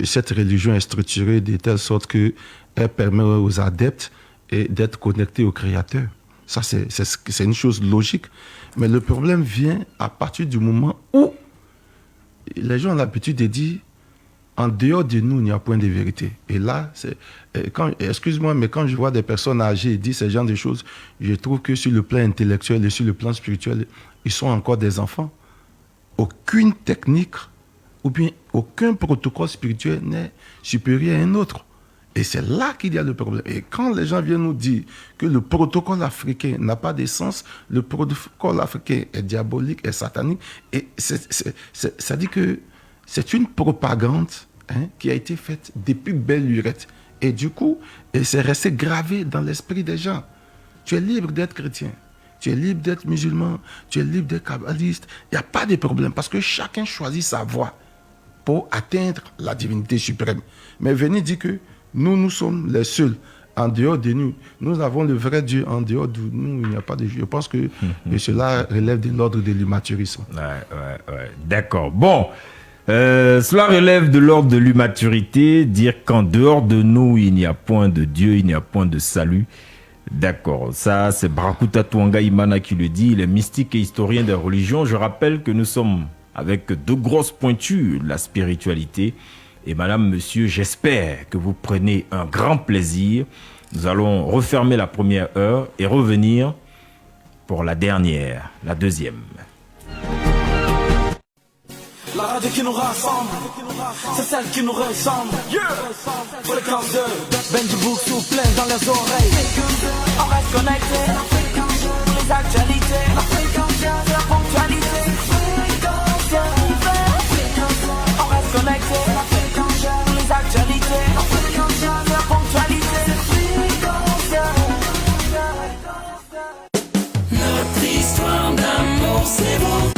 cette religion est structurée de telle sorte qu'elle permet aux adeptes d'être connectés au Créateur. Ça, c'est une chose logique. Mais le problème vient à partir du moment où les gens ont l'habitude de dire en dehors de nous, il n'y a point de vérité. Et là, excuse-moi, mais quand je vois des personnes âgées dire ce genre de choses, je trouve que sur le plan intellectuel et sur le plan spirituel, ils sont encore des enfants. Aucune technique ou bien aucun protocole spirituel n'est supérieur à un autre. Et c'est là qu'il y a le problème. Et quand les gens viennent nous dire que le protocole africain n'a pas de sens, le protocole africain est diabolique, est satanique, et ça dit que c'est une propagande qui a été faite depuis belle lurette. Et du coup, c'est resté gravé dans l'esprit des gens. Tu es libre d'être chrétien, tu es libre d'être musulman, tu es libre d'être kabbaliste. Il n'y a pas de problème parce que chacun choisit sa voie pour atteindre la divinité suprême. Mais venez dire que nous sommes les seuls. En dehors de nous, nous avons le vrai Dieu. En dehors de nous, il n'y a pas de Dieu. Je pense que cela relève de l'ordre de l'imaturisme. Ouais. D'accord. Bon. Cela relève de l'ordre de l'immaturité, dire qu'en dehors de nous, il n'y a point de Dieu, il n'y a point de salut. D'accord, ça c'est Barakuta Tuanga Imana qui le dit, il est mystique et historien des religions. Je rappelle que nous sommes avec 2 grosses pointures, la spiritualité. Et madame, monsieur, j'espère que vous prenez un grand plaisir. Nous allons refermer la première heure et revenir pour la dernière, la deuxième. La radio qui nous rassemble, c'est celle qui nous ressemble. Fréquence 2, Benji Boussou plein dans les oreilles. On reste connecté, les actualités, la ponctualité. On reste connecté, les actualités, la ponctualité. Notre histoire d'amour, c'est vous.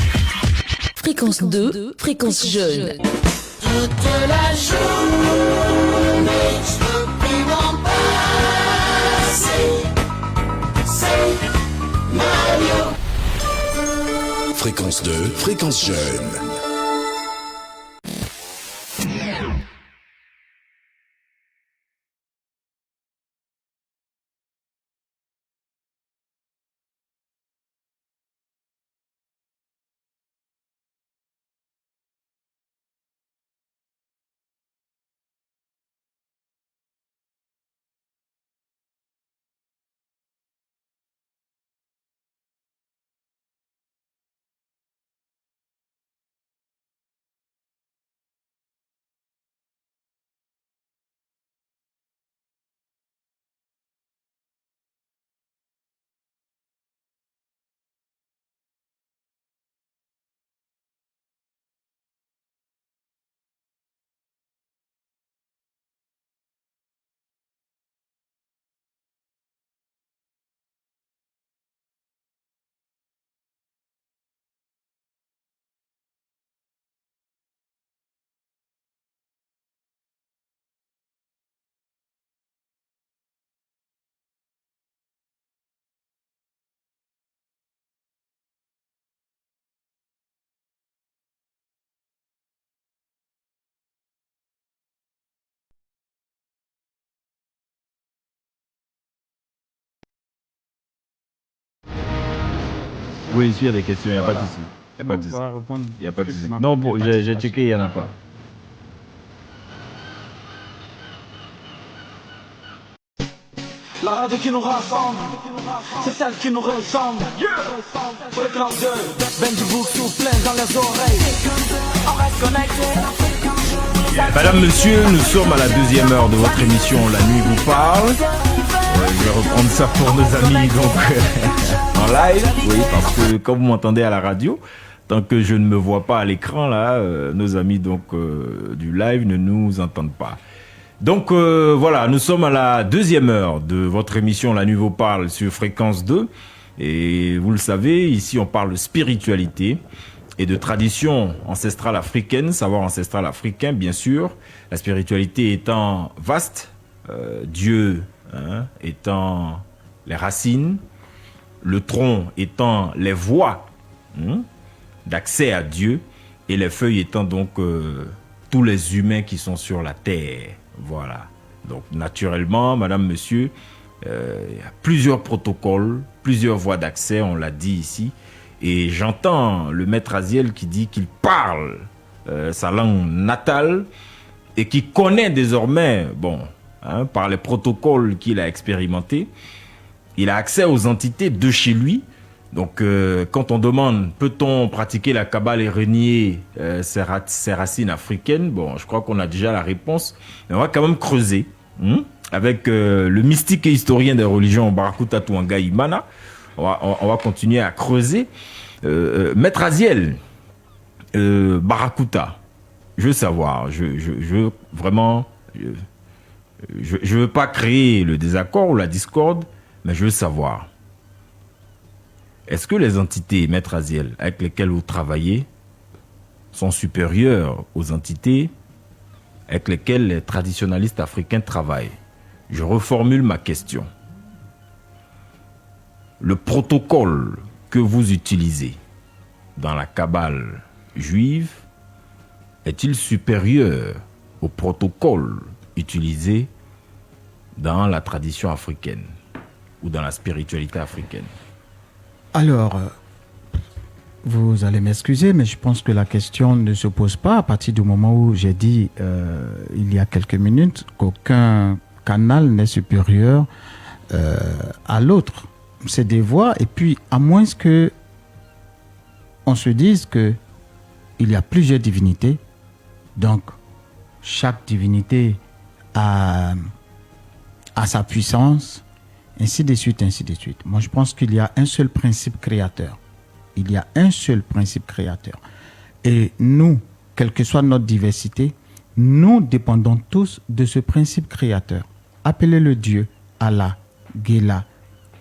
Fréquence 2, fréquence jeune. Toute la journée, j'oublie mon passé. C'est Mario. Fréquence 2, fréquence jeune. Oui, s'il y a des questions, il n'y a pas de souci. Il n'y a pas de souci. Il y a pas de souci. Non, bon, j'ai checké, il n'y en a pas. La radio qui nous rassemble, c'est celle qui nous ressemble. Fréquence 2, Benji Book souffle dans les oreilles. On reste connecté. Madame, monsieur, nous sommes à la 2e heure de votre émission La Nuit vous parle. Je vais reprendre ça pour nos amis donc en live, oui, parce que comme vous m'entendez à la radio, tant que je ne me vois pas à l'écran là, nos amis donc du live ne nous entendent pas. Donc voilà, nous sommes à la 2e heure de votre émission La Nuit vous parle sur Fréquence 2. Et vous le savez, ici on parle de spiritualité et de tradition ancestrale africaine, savoir ancestral africain bien sûr. La spiritualité étant vaste, Dieu étant les racines, le tronc étant les voies d'accès à Dieu et les feuilles étant donc tous les humains qui sont sur la terre. Voilà. Donc naturellement, madame, monsieur, il y a plusieurs protocoles, plusieurs voies d'accès, on l'a dit ici. Et j'entends le maître Aziel qui dit qu'il parle sa langue natale et qui connaît désormais, par les protocoles qu'il a expérimentés, il a accès aux entités de chez lui. Donc quand on demande peut-on pratiquer la Kabbale et renier ses racines africaines, je crois qu'on a déjà la réponse, mais on va quand même creuser avec le mystique et historien des religions Barakuta Touanga Imana. On va continuer à creuser. Maître Aziel, Barakuta, je veux savoir, je veux vraiment, je veux pas créer le désaccord ou la discorde, mais je veux savoir. Est-ce que les entités, Maître Aziel, avec lesquelles vous travaillez, sont supérieures aux entités avec lesquelles les traditionalistes africains travaillent? Je reformule ma question. Le protocole que vous utilisez dans la Kabbale juive est-il supérieur au protocole utilisé dans la tradition africaine ou dans la spiritualité africaine? Alors, vous allez m'excuser, mais je pense que la question ne se pose pas à partir du moment où j'ai dit il y a quelques minutes qu'aucun canal n'est supérieur à l'autre. C'est des voies, et puis à moins que on se dise que il y a plusieurs divinités, donc chaque divinité a sa puissance, ainsi de suite, ainsi de suite. Moi, je pense qu'il y a un seul principe créateur. Il y a un seul principe créateur. Et nous, quelle que soit notre diversité, nous dépendons tous de ce principe créateur. Appelez-le Dieu, Allah, Gela,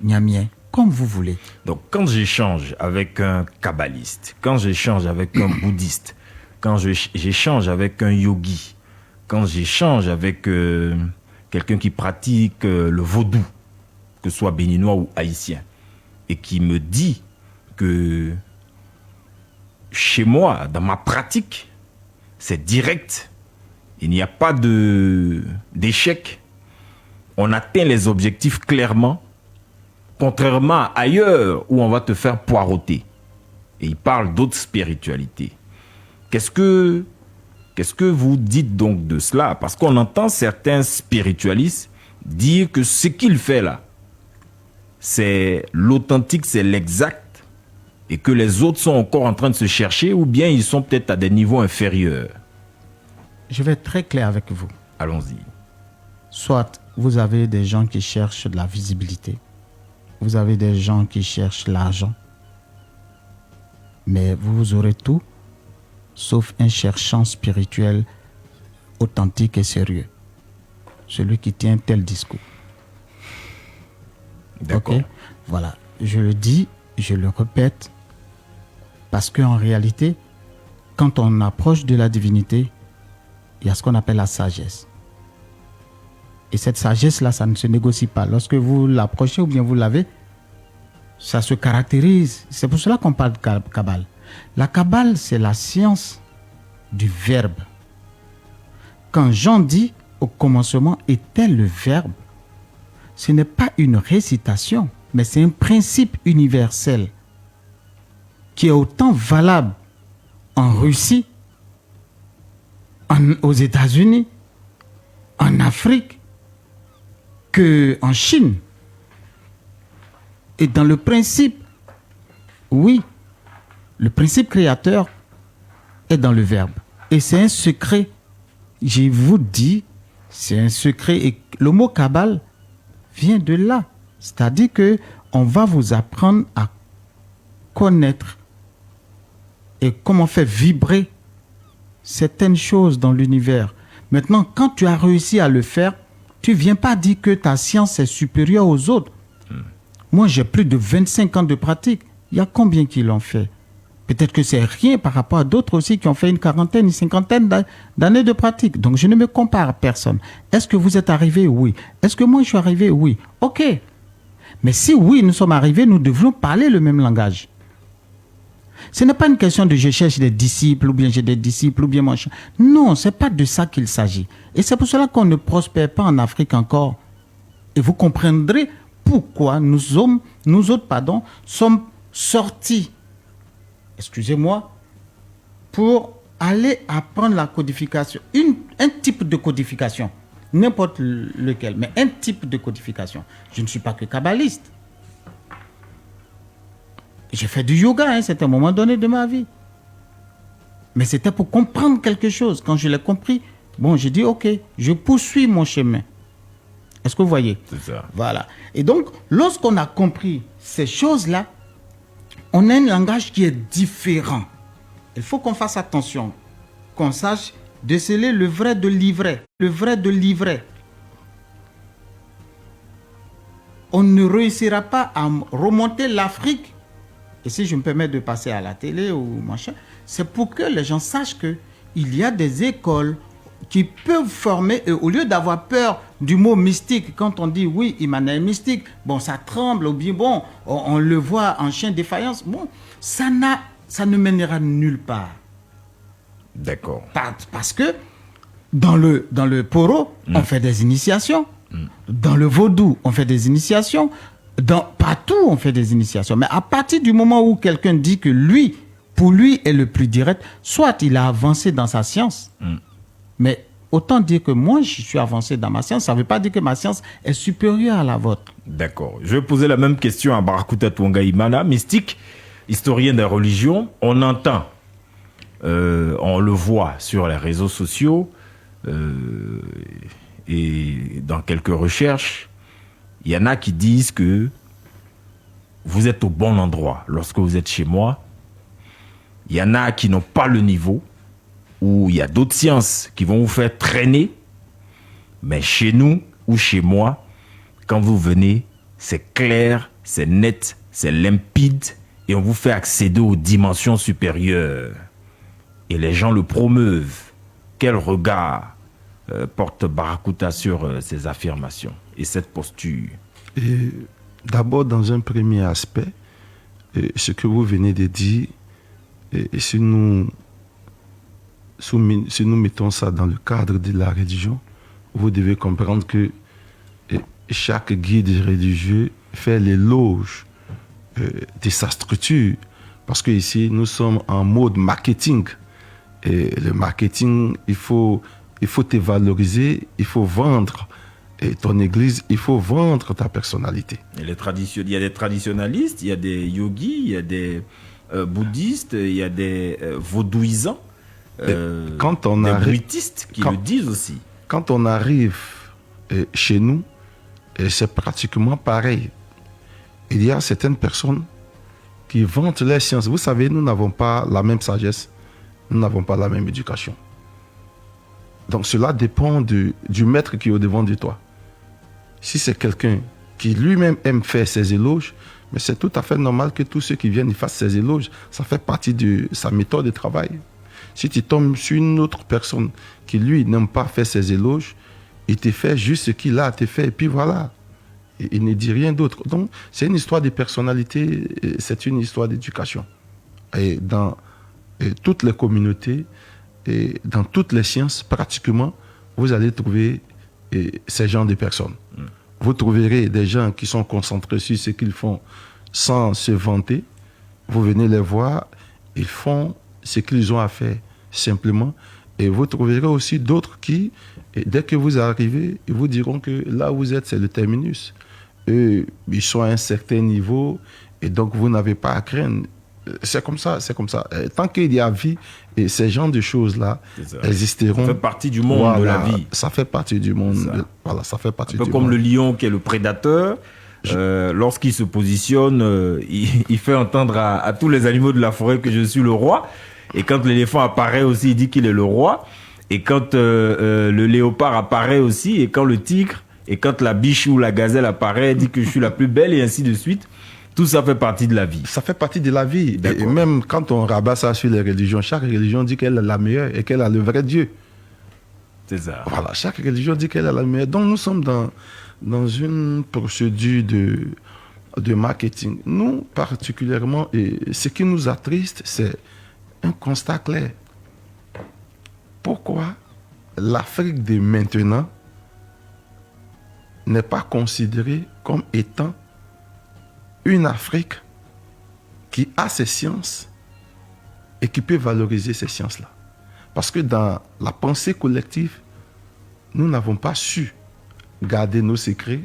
Nyamien, comme vous voulez. Donc, quand j'échange avec un kabbaliste, quand j'échange avec un bouddhiste, quand j'échange avec un yogi, quand j'échange avec quelqu'un qui pratique le vaudou, que ce soit béninois ou haïtien, et qui me dit que chez moi, dans ma pratique, c'est direct, il n'y a pas d'échec, on atteint les objectifs clairement, contrairement à ailleurs où on va te faire poireauter. Et il parle d'autres spiritualités. Qu'est-ce que vous dites donc de cela? Parce qu'on entend certains spiritualistes dire que ce qu'il fait là, c'est l'authentique, c'est l'exact, et que les autres sont encore en train de se chercher, ou bien ils sont peut-être à des niveaux inférieurs. Je vais être très clair avec vous. Allons-y. Soit vous avez des gens qui cherchent de la visibilité, vous avez des gens qui cherchent l'argent, mais vous aurez tout, sauf un cherchant spirituel authentique et sérieux. Celui qui tient tel discours. D'accord. Okay? Voilà. Je le dis, je le répète, parce qu'en réalité, quand on approche de la divinité, il y a ce qu'on appelle la sagesse. Et cette sagesse-là, ça ne se négocie pas. Lorsque vous l'approchez ou bien vous l'avez, ça se caractérise. C'est pour cela qu'on parle de Kabbale. La Kabbale, c'est la science du verbe. Quand Jean dit au commencement était le verbe, ce n'est pas une récitation, mais c'est un principe universel. qui est autant valable en Russie, aux États-Unis, en Afrique, qu'en Chine. Et dans le principe, oui, le principe créateur est dans le verbe. Et c'est un secret. Je vous dis, c'est un secret. Et le mot Kabbale vient de là. C'est-à-dire qu'on va vous apprendre à connaître et comment faire vibrer certaines choses dans l'univers. Maintenant, quand tu as réussi à le faire, tu ne viens pas dire que ta science est supérieure aux autres. Moi, j'ai plus de 25 ans de pratique. Il y a combien qui l'ont fait? Peut-être que c'est rien par rapport à d'autres aussi qui ont fait une quarantaine, une cinquantaine d'années de pratique. Donc, je ne me compare à personne. Est-ce que vous êtes arrivé? Oui. Est-ce que moi, je suis arrivé? Oui. OK. Mais si oui, nous sommes arrivés, nous devons parler le même langage. Ce n'est pas une question de je cherche des disciples ou bien j'ai des disciples ou bien machin. Non, ce n'est pas de ça qu'il s'agit. Et c'est pour cela qu'on ne prospère pas en Afrique encore. Et vous comprendrez pourquoi nous autres, sommes sortis, excusez-moi, pour aller apprendre la codification. Un type de codification, n'importe lequel, mais un type de codification. Je ne suis pas que kabbaliste. J'ai fait du yoga à un certain moment donné de ma vie. Mais c'était pour comprendre quelque chose. Quand je l'ai compris, bon, j'ai dit, OK, je poursuis mon chemin. Est-ce que vous voyez? C'est ça. Voilà. Et donc, lorsqu'on a compris ces choses-là, on a un langage qui est différent. Il faut qu'on fasse attention, qu'on sache déceler le vrai de l'ivraie. Le vrai de l'ivraie. On ne réussira pas à remonter l'Afrique. Et si je me permets de passer à la télé ou machin, c'est pour que les gens sachent qu'il y a des écoles qui peuvent former, et au lieu d'avoir peur du mot mystique, quand on dit oui, Immanuel est mystique, bon, ça tremble, ou bien bon, on le voit en chien défaillance, bon, ça ne mènera nulle part. D'accord. Parce que dans le poro, on fait des initiations. Dans le vaudou, on fait des initiations. Partout, on fait des initiations. Mais à partir du moment où quelqu'un dit que lui, pour lui, est le plus direct, soit il a avancé dans sa science, mais autant dire que moi, je suis avancé dans ma science, ça ne veut pas dire que ma science est supérieure à la vôtre. D'accord. Je vais poser la même question à Barakuta Twangaimana, mystique, historien des religions. On entend, on le voit sur les réseaux sociaux et dans quelques recherches, il y en a qui disent que vous êtes au bon endroit lorsque vous êtes chez moi. Il y en a qui n'ont pas le niveau, ou il y a d'autres sciences qui vont vous faire traîner. Mais chez nous ou chez moi, quand vous venez, c'est clair, c'est net, c'est limpide et on vous fait accéder aux dimensions supérieures. Et les gens le promeuvent. Quel regard porte Barakuta sur ces affirmations et cette posture? Et d'abord, dans un premier aspect, ce que vous venez de dire, et si nous mettons ça dans le cadre de la religion, vous devez comprendre que chaque guide religieux fait l'éloge de sa structure. Parce qu'ici, nous sommes en mode marketing. Et le marketing, il faut te valoriser, il faut vendre ton église, il faut vendre ta personnalité. Il y a des traditionalistes, il y a des yogis, il y a des bouddhistes, il y a des vaudouisants, des bruitistes qui le disent aussi. Quand on arrive chez nous, c'est pratiquement pareil. Il y a certaines personnes qui vantent les sciences. Vous savez, nous n'avons pas la même sagesse, nous n'avons pas la même éducation. Donc cela dépend du maître qui est au-devant de toi. Si c'est quelqu'un qui lui-même aime faire ses éloges, mais c'est tout à fait normal que tous ceux qui viennent y fassent ses éloges. Ça fait partie de sa méthode de travail. Si tu tombes sur une autre personne qui, lui, n'aime pas faire ses éloges, il te fait juste ce qu'il a à te faire, et puis voilà. Il ne dit rien d'autre. Donc, c'est une histoire de personnalité, c'est une histoire d'éducation. Et dans toutes les communautés, et dans toutes les sciences, pratiquement, vous allez trouver ces genres de personnes. Vous trouverez des gens qui sont concentrés sur ce qu'ils font sans se vanter. vous venez les voir, ils font ce qu'ils ont à faire simplement. Et vous trouverez aussi d'autres qui, et dès que vous arrivez, ils vous diront que là où vous êtes, c'est le terminus. Eux, ils sont à un certain niveau et donc vous n'avez pas à craindre. C'est comme ça, c'est comme ça. Tant qu'il y a vie, et ces genres de choses-là existeront. Ça fait partie du monde de la vie. Ça fait partie du monde. Voilà, ça fait partie Un peu du comme monde. le lion qui est le prédateur. Lorsqu'il se positionne, il fait entendre à tous les animaux de la forêt que je suis le roi. Et quand l'éléphant apparaît aussi, il dit qu'il est le roi. Et quand le léopard apparaît aussi, et quand le tigre, et quand la biche ou la gazelle apparaît, il dit que je suis la plus belle, et ainsi de suite. Tout ça fait partie de la vie. Ça fait partie de la vie. Et même quand on rabat ça sur les religions, chaque religion dit qu'elle est la meilleure et qu'elle a le vrai Dieu. C'est ça. Voilà, chaque religion dit qu'elle est la meilleure. Donc nous sommes dans une procédure de marketing. Nous, particulièrement, et ce qui nous attriste, c'est un constat clair. Pourquoi l'Afrique de maintenant n'est pas considérée comme étant une Afrique qui a ses sciences et qui peut valoriser ces sciences-là. Parce que dans la pensée collective, nous n'avons pas su garder nos secrets.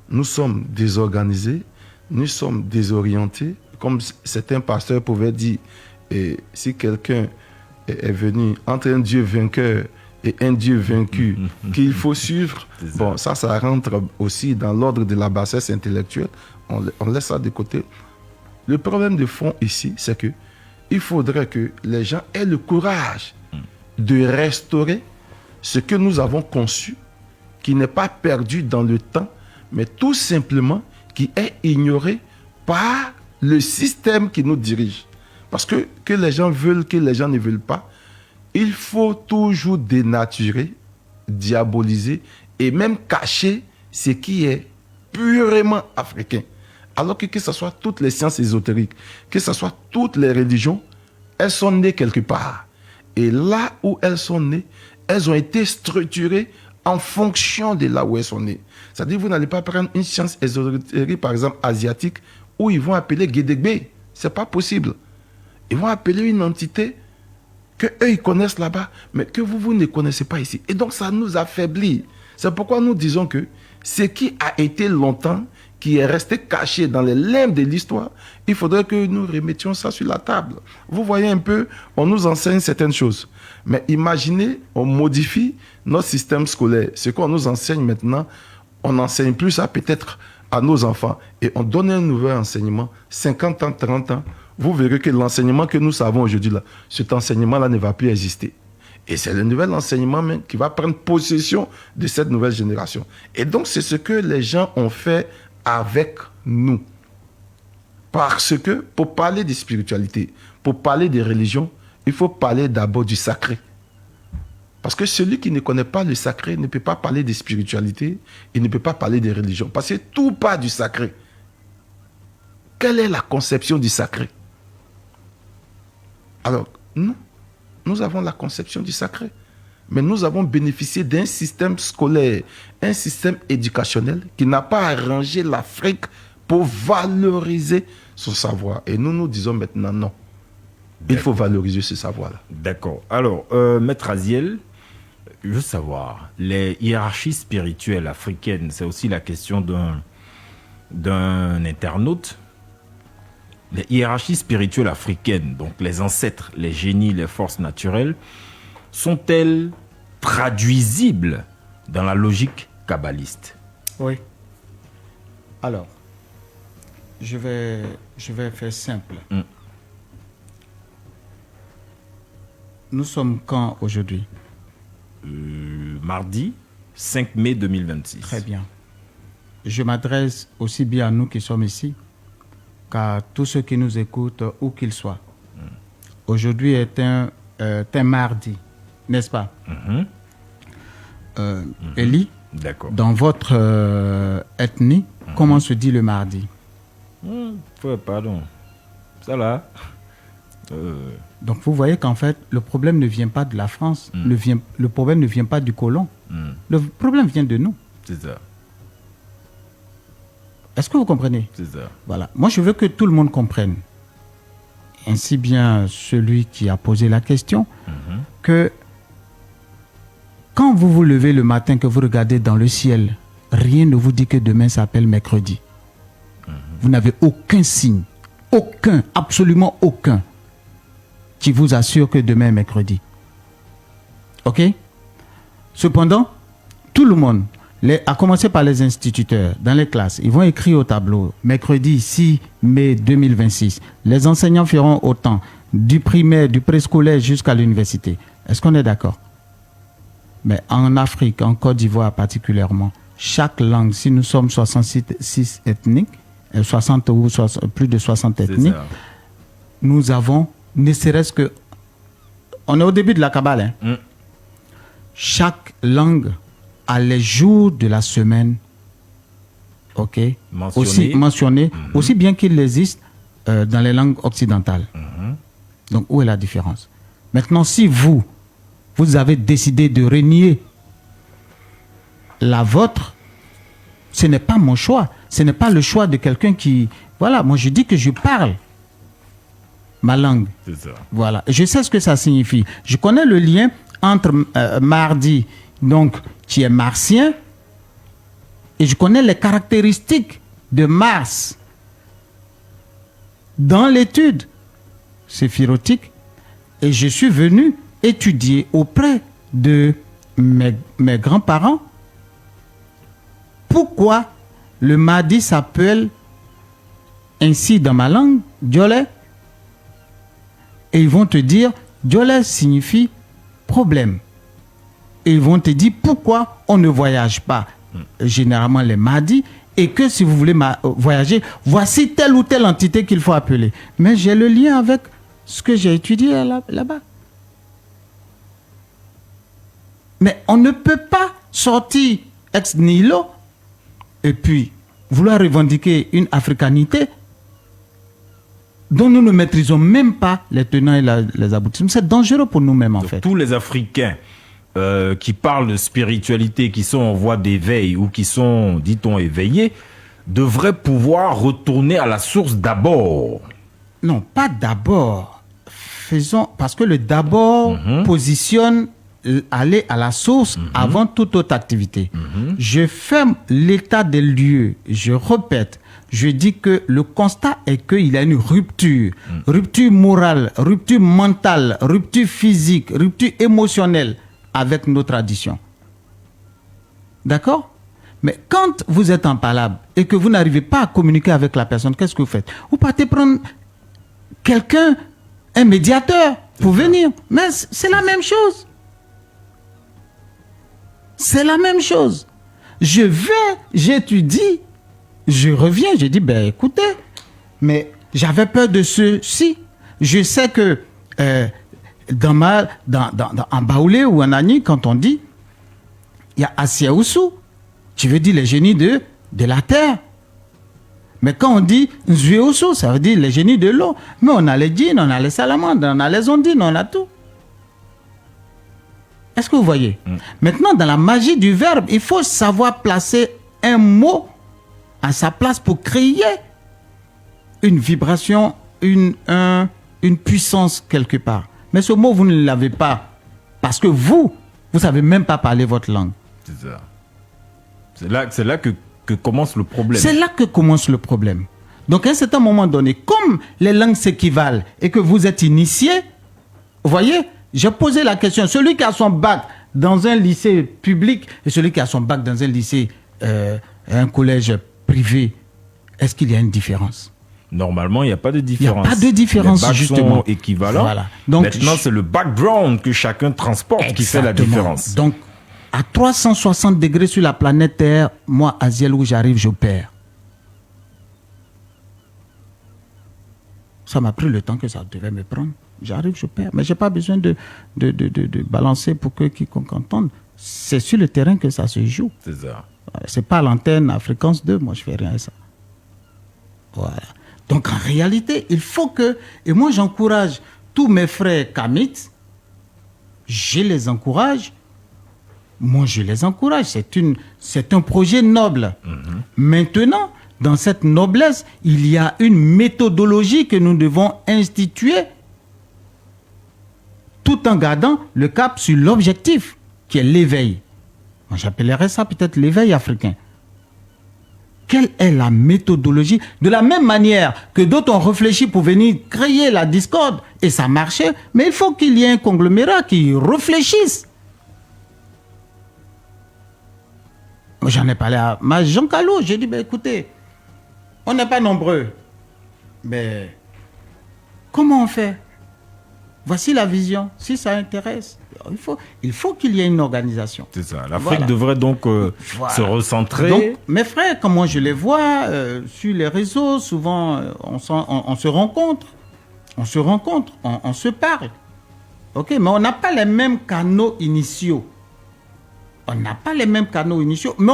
Nous sommes désorganisés, nous sommes désorientés. Comme certains pasteurs pouvaient dire, et si quelqu'un est venu entre un Dieu vainqueur et un Dieu vaincu qu'il faut suivre, bon, ça rentre aussi dans l'ordre de la bassesse intellectuelle. On laisse ça de côté. Le problème de fond ici, c'est que il faudrait que les gens aient le courage de restaurer ce que nous avons conçu, qui n'est pas perdu dans le temps, mais tout simplement qui est ignoré par le système qui nous dirige. Parce que les gens veulent, que les gens ne veulent pas, il faut toujours dénaturer, diaboliser et même cacher ce qui est purement africain. Alors que ce soit toutes les sciences ésotériques, que ce soit toutes les religions, elles sont nées quelque part. Et là où elles sont nées, elles ont été structurées en fonction de là où elles sont nées. C'est-à-dire que vous n'allez pas prendre une science ésotérique, par exemple asiatique, où ils vont appeler Gédégbé. Ce n'est pas possible. Ils vont appeler une entité que eux ils connaissent là-bas, mais que vous ne connaissez pas ici. Et donc ça nous affaiblit. C'est pourquoi nous disons que ce qui a été longtemps, qui est resté caché dans les limbes de l'histoire, il faudrait que nous remettions ça sur la table. Vous voyez un peu, on nous enseigne certaines choses. Mais imaginez, on modifie notre système scolaire. Ce qu'on nous enseigne maintenant, on n'enseigne plus ça peut-être à nos enfants. Et on donne un nouvel enseignement, 50 ans, 30 ans. Vous verrez que l'enseignement que nous savons aujourd'hui, là, cet enseignement-là ne va plus exister. Et c'est le nouvel enseignement même qui va prendre possession de cette nouvelle génération. Et donc, c'est ce que les gens ont fait avec nous. Parce que pour parler de spiritualité, pour parler de religion, il faut parler d'abord du sacré. Parce que celui qui ne connaît pas le sacré ne peut pas parler de spiritualité, il ne peut pas parler de religion. Parce que tout part du sacré. Quelle est la conception du sacré? Alors, nous avons la conception du sacré. Mais nous avons bénéficié d'un système scolaire, un système éducationnel qui n'a pas arrangé l'Afrique pour valoriser son savoir. Et nous nous disons maintenant non. Il faut valoriser ce savoir-là. D'accord. Alors, Maître Aziel, je veux savoir, les hiérarchies spirituelles africaines, c'est aussi la question d'un internaute. Les hiérarchies spirituelles africaines, donc les ancêtres, les génies, les forces naturelles, sont-elles traduisibles dans la logique kabbaliste? Oui. Alors, je vais faire simple. Nous sommes quand aujourd'hui? Mardi 5 mai 2026. Très bien. Je m'adresse aussi bien à nous qui sommes ici qu'à tous ceux qui nous écoutent, où qu'ils soient. Aujourd'hui est un mardi, n'est-ce pas? Elie, d'accord. Dans votre ethnie, comment se dit le mardi? Pardon. Ça là. Donc vous voyez qu'en fait, le problème ne vient pas de la France, le problème ne vient pas du colon. Le problème vient de nous. C'est ça. Est-ce que vous comprenez? C'est ça. Voilà. Moi, je veux que tout le monde comprenne ainsi bien celui qui a posé la question, que quand vous vous levez le matin, que vous regardez dans le ciel, rien ne vous dit que demain s'appelle mercredi. Vous n'avez aucun signe, aucun, absolument aucun, qui vous assure que demain est mercredi. OK? Cependant, tout le monde, à commencer par les instituteurs, dans les classes, ils vont écrire au tableau, mercredi 6 mai 2026. Les enseignants feront autant, du primaire, du préscolaire jusqu'à l'université. Est-ce qu'on est d'accord? Mais en Afrique, en Côte d'Ivoire particulièrement, chaque langue, si nous sommes 66 ethniques, 60 ou plus de 60 ethniques, nous avons, ne serait-ce que, on est au début de la Kabbale, chaque langue a les jours de la semaine, ok, aussi mentionnés, aussi bien qu'il existe dans les langues occidentales. Donc, où est la différence? Maintenant, si vous avez décidé de renier la vôtre, ce n'est pas mon choix. Ce n'est pas le choix de quelqu'un qui... Voilà, moi je dis que je parle ma langue. C'est ça. Voilà, je sais ce que ça signifie. Je connais le lien entre mardi, donc qui est martien, et je connais les caractéristiques de Mars dans l'étude séphirotique, et je suis venu étudier auprès de mes grands-parents pourquoi le mardi s'appelle ainsi dans ma langue, Djolé. Et ils vont te dire, Djolé signifie problème. Et ils vont te dire pourquoi on ne voyage pas généralement les mardis, et que si vous voulez voyager, voici telle ou telle entité qu'il faut appeler. Mais j'ai le lien avec ce que j'ai étudié là-bas. Mais on ne peut pas sortir ex nihilo et puis vouloir revendiquer une africanité dont nous ne maîtrisons même pas les tenants et les aboutissements. C'est dangereux pour nous-mêmes, en fait. Tous les Africains qui parlent de spiritualité, qui sont en voie d'éveil ou qui sont, dit-on, éveillés, devraient pouvoir retourner à la source d'abord. Non, pas d'abord. Faisons... Parce que le d'abord positionne aller à la source avant toute autre activité. Je fais l'état des lieux, je répète, je dis que le constat est qu'il y a une rupture, rupture morale, rupture mentale, rupture physique, rupture émotionnelle avec nos traditions. D'accord? Mais quand vous êtes en palabre et que vous n'arrivez pas à communiquer avec la personne, qu'est-ce que vous faites? Vous partez prendre quelqu'un, un médiateur, pour venir. Mais c'est la même chose. C'est la même chose. Je vais, j'étudie, je reviens, je dis, ben écoutez, mais j'avais peur de ceci. Je sais que en Baoulé ou en Ani, quand on dit, il y a Asiaoussou, tu veux dire les génies de la terre. Mais quand on dit Nzueoussou, ça veut dire les génies de l'eau. Mais on a les djinns, on a les salamandres, on a les ondines, on a tout. Est-ce que vous voyez? Maintenant, dans la magie du verbe, il faut savoir placer un mot à sa place pour créer une vibration, une puissance quelque part. Mais ce mot, vous ne l'avez pas. Parce que vous ne savez même pas parler votre langue. C'est ça. C'est là que commence le problème. C'est là que commence le problème. Donc, à un certain moment donné, comme les langues s'équivalent et que vous êtes initié, vous voyez, j'ai posé la question, celui qui a son bac dans un lycée public et celui qui a son bac dans un lycée, un collège privé, est-ce qu'il y a une différence? Normalement, il n'y a pas de différence. Il n'y a pas de différence, les bacs justement. sont équivalents. Voilà. Donc, maintenant, c'est le background que chacun transporte qui fait la différence. Donc, à 360 degrés sur la planète Terre, moi, Aziel, où j'arrive, j'opère. Ça m'a pris le temps que ça devait me prendre. J'arrive, j'opère. Mais je n'ai pas besoin de balancer pour que quiconque entende. C'est sur le terrain que ça se joue. C'est ça. C'est pas à l'antenne, à fréquence 2. Moi, je fais rien à ça. Voilà. Donc, en réalité, il faut que... Et moi, j'encourage tous mes frères kamites. Je les encourage. Moi, je les encourage. C'est un projet noble. Maintenant, dans cette noblesse, il y a une méthodologie que nous devons instituer tout en gardant le cap sur l'objectif, qui est l'éveil. Moi, j'appellerais ça peut-être l'éveil africain. Quelle est la méthodologie? De la même manière que d'autres ont réfléchi pour venir créer la discorde, et ça marchait, mais il faut qu'il y ait un conglomérat qui réfléchisse. J'en ai parlé à Jean Calot, j'ai dit, écoutez, on n'est pas nombreux, mais comment on fait? Voici la vision, si ça intéresse. Il faut qu'il y ait une organisation. C'est ça. L'Afrique devrait donc se recentrer. Donc, mes frères, comme moi je les vois sur les réseaux, souvent on se rencontre, on se parle. Ok, mais on n'a pas les mêmes canaux initiaux. Mais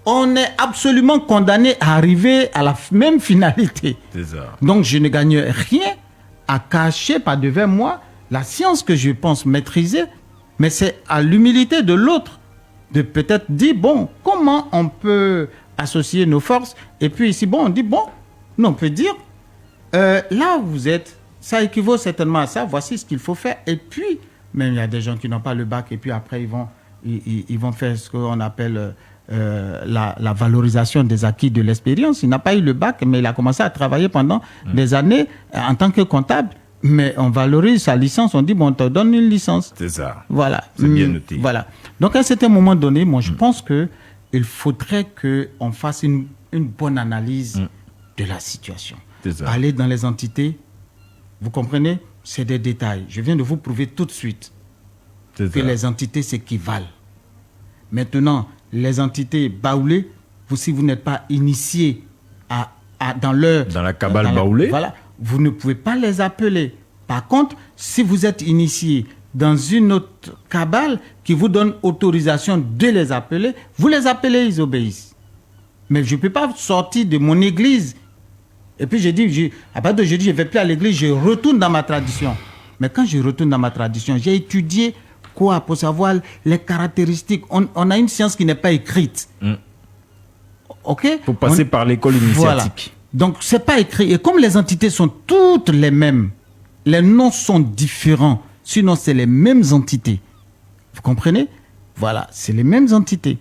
on est absolument condamné à arriver à la même finalité. C'est ça. Donc je ne gagne rien à cacher par devant moi la science que je pense maîtriser, mais c'est à l'humilité de l'autre de peut-être dire, bon, comment on peut associer nos forces? Et puis ici, bon, on dit, bon, nous on peut dire, là où vous êtes, ça équivaut certainement à ça, voici ce qu'il faut faire. Et puis, même il y a des gens qui n'ont pas le bac, et puis après ils vont faire ce qu'on appelle la valorisation des acquis de l'expérience. Il n'a pas eu le bac, mais il a commencé à travailler pendant des années en tant que comptable. Mais on valorise sa licence, on dit, bon, on te donne une licence. C'est ça. Voilà. C'est bien noté. Voilà. Donc, à un certain moment donné, moi, je pense qu'il faudrait qu'on fasse une bonne analyse de la situation. C'est ça. Aller dans les entités, vous comprenez, c'est des détails. Je viens de vous prouver tout de suite que les entités s'équivalent. Maintenant, les entités baoulées, si vous n'êtes pas initié dans la cabale baoulée, voilà, vous ne pouvez pas les appeler. Par contre, si vous êtes initié dans une autre cabale qui vous donne autorisation de les appeler, vous les appelez, ils obéissent. Mais je ne peux pas sortir de mon église. Et puis à partir de jeudi, je ne vais plus à l'église, je retourne dans ma tradition. Mais quand je retourne dans ma tradition, j'ai étudié quoi pour savoir les caractéristiques. On a une science qui n'est pas écrite. Ok? Il faut passer par l'école initiatique. Voilà. Donc, ce n'est pas écrit. Et comme les entités sont toutes les mêmes, les noms sont différents. Sinon, c'est les mêmes entités. Vous comprenez? Voilà, c'est les mêmes entités.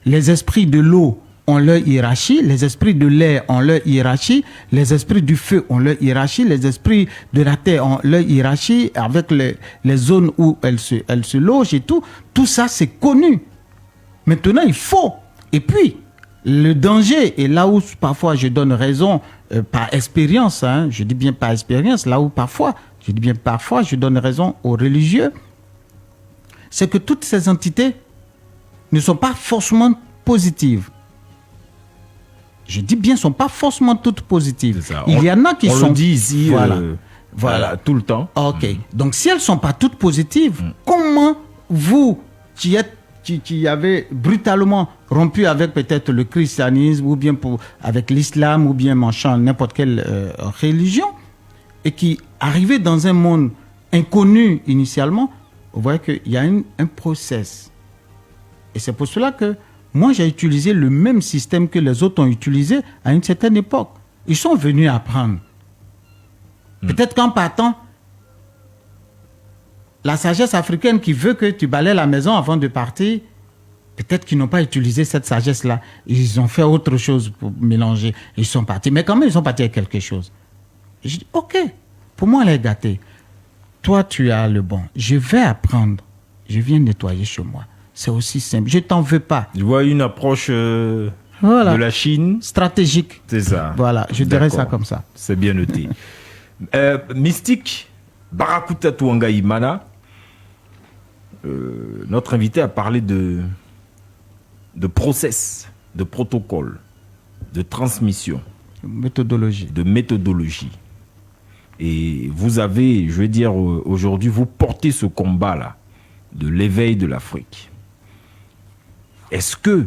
Les esprits de l'eau ont leur hiérarchie, les esprits de l'air ont leur hiérarchie, les esprits du feu ont leur hiérarchie, les esprits de la terre ont leur hiérarchie avec les zones où elles se logent et tout. Tout ça, c'est connu. Maintenant, il faut. Et puis, le danger, et là où parfois je donne raison par expérience, je dis bien par expérience, là où parfois je donne raison aux religieux, c'est que toutes ces entités ne sont pas forcément positives. Je dis bien, ne sont pas forcément toutes positives. Il y en a qui sont... On le dit ici, voilà, tout le temps. Ok. Donc, si elles ne sont pas toutes positives, comment vous, qui avez brutalement rompu avec peut-être le christianisme, ou bien avec l'islam, ou bien manchant n'importe quelle religion, et qui arrivez dans un monde inconnu initialement, vous voyez qu'il y a un process. Et c'est pour cela que moi, j'ai utilisé le même système que les autres ont utilisé à une certaine époque. Ils sont venus apprendre. Peut-être qu'en partant, la sagesse africaine qui veut que tu balayes la maison avant de partir, peut-être qu'ils n'ont pas utilisé cette sagesse-là. Ils ont fait autre chose pour mélanger. Ils sont partis. Mais quand même, ils sont partis avec quelque chose. Et je dis, ok, pour moi, elle est gâtée. Toi, tu as le bon. Je vais apprendre. Je viens nettoyer chez moi. C'est aussi simple. Je ne t'en veux pas. Je vois une approche de la Chine. Stratégique. C'est ça. Voilà, je dirais ça comme ça. C'est bien noté. Mystique, Barakuta Tuanga Imana, notre invité a parlé de process, de protocole, de transmission. Méthodologie. De méthodologie. Et vous avez, je veux dire, aujourd'hui, vous portez ce combat-là de l'éveil de l'Afrique. Est-ce que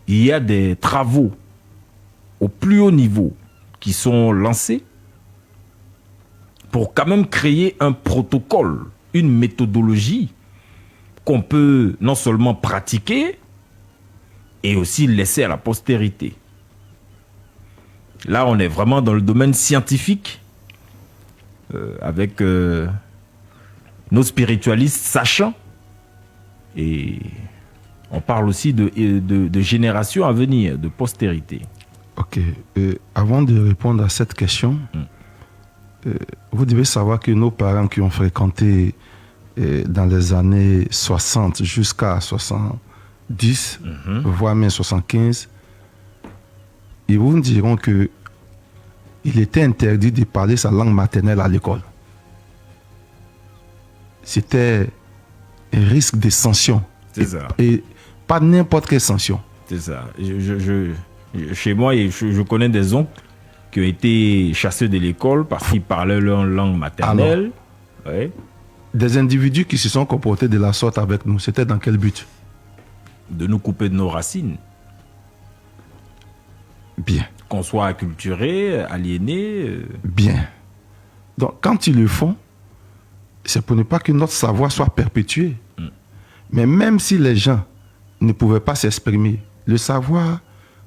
il y a des travaux au plus haut niveau qui sont lancés pour quand même créer un protocole, une méthodologie qu'on peut non seulement pratiquer, et aussi laisser à la postérité. Là, on est vraiment dans le domaine scientifique, avec nos spiritualistes sachants, et on parle aussi de générations à venir, de postérité. Ok. Avant de répondre à cette question, vous devez savoir que nos parents qui ont fréquenté dans les années 60 jusqu'à 70, voire même 75, ils vous diront que il était interdit de parler sa langue maternelle à l'école. C'était un risque de sanction. C'est ça. Et pas n'importe quelle sanction. C'est ça. Chez moi, je connais des oncles qui ont été chassés de l'école parce qu'ils parlaient leur langue maternelle. Ouais. Des individus qui se sont comportés de la sorte avec nous, c'était dans quel but? De nous couper de nos racines. Bien. Qu'on soit acculturé, aliéné. Bien. Donc, quand ils le font, c'est pour ne pas que notre savoir soit perpétué. Mais même si les gens ne pouvaient pas s'exprimer, le savoir,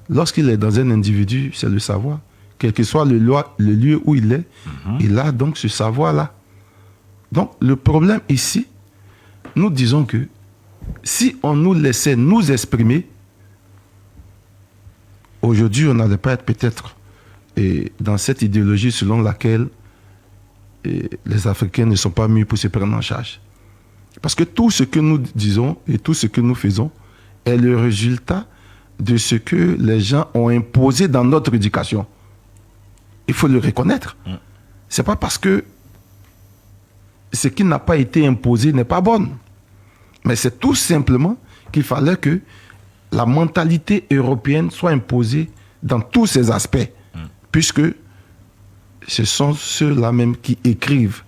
lorsqu'il est dans un individu, c'est le savoir. Quel que soit le lieu où il est, il a donc ce savoir-là. Donc, le problème ici, nous disons que si on nous laissait nous exprimer, aujourd'hui, on n'allait pas être peut-être dans cette idéologie selon laquelle les Africains ne sont pas mis pour se prendre en charge. Parce que tout ce que nous disons et tout ce que nous faisons est le résultat de ce que les gens ont imposé dans notre éducation. Il faut le reconnaître. C'est pas parce que ce qui n'a pas été imposé n'est pas bon. Mais c'est tout simplement qu'il fallait que la mentalité européenne soit imposée dans tous ses aspects. Puisque ce sont ceux-là même qui écrivent.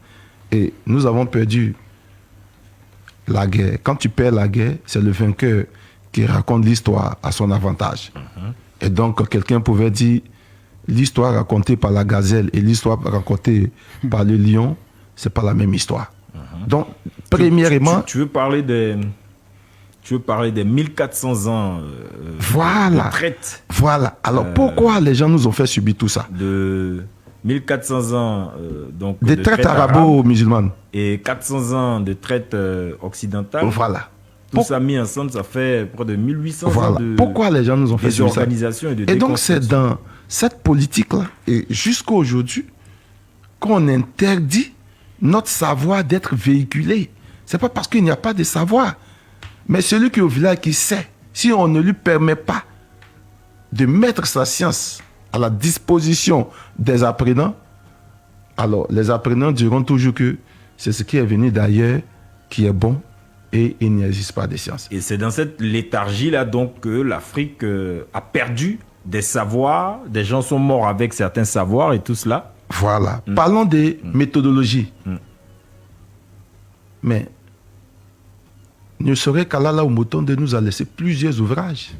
Et nous avons perdu la guerre. Quand tu perds la guerre, c'est le vainqueur qui raconte l'histoire à son avantage. Et donc, quelqu'un pouvait dire l'histoire racontée par la gazelle et l'histoire racontée par le lion, c'est pas la même histoire. Donc, premièrement... Tu veux parler des 1400 ans voilà, de traite. Voilà. Alors, pourquoi les gens nous ont fait subir tout ça? De 1400 ans donc, de traite arabo-musulmane. Et 400 ans de traite occidentale. Voilà. Tout ça mis ensemble, ça fait près de 1800 ans de... Pourquoi les gens nous ont fait subir ça? Et donc, c'est dans cette politique-là, et jusqu'à aujourd'hui, qu'on interdit notre savoir d'être véhiculé. C'est pas parce qu'il n'y a pas de savoir. Mais celui qui est au village, qui sait, si on ne lui permet pas de mettre sa science à la disposition des apprenants, alors les apprenants diront toujours que c'est ce qui est venu d'ailleurs qui est bon et il n'existe pas de science. Et c'est dans cette léthargie-là donc que l'Afrique a perdu des savoirs, des gens sont morts avec certains savoirs et tout cela. Voilà. Parlons des méthodologies. Mais ne serait qu'Allah au mouton de nous a laissé plusieurs ouvrages.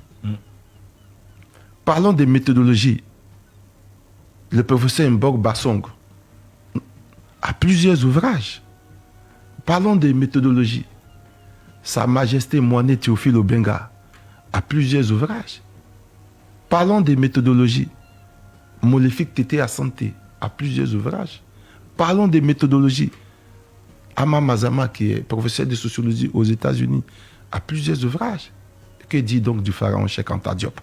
Parlons des méthodologies. Le professeur Mbok Bassong a plusieurs ouvrages. Parlons des méthodologies. Sa Majesté Moine Théophile Obenga a plusieurs ouvrages. Parlons des méthodologies. Moléfique Tété à Santé a plusieurs ouvrages. Parlons des méthodologies. Ama Mazama, qui est professeur de sociologie aux États-Unis, a plusieurs ouvrages. Que dit donc du pharaon Cheikh Anta Diop?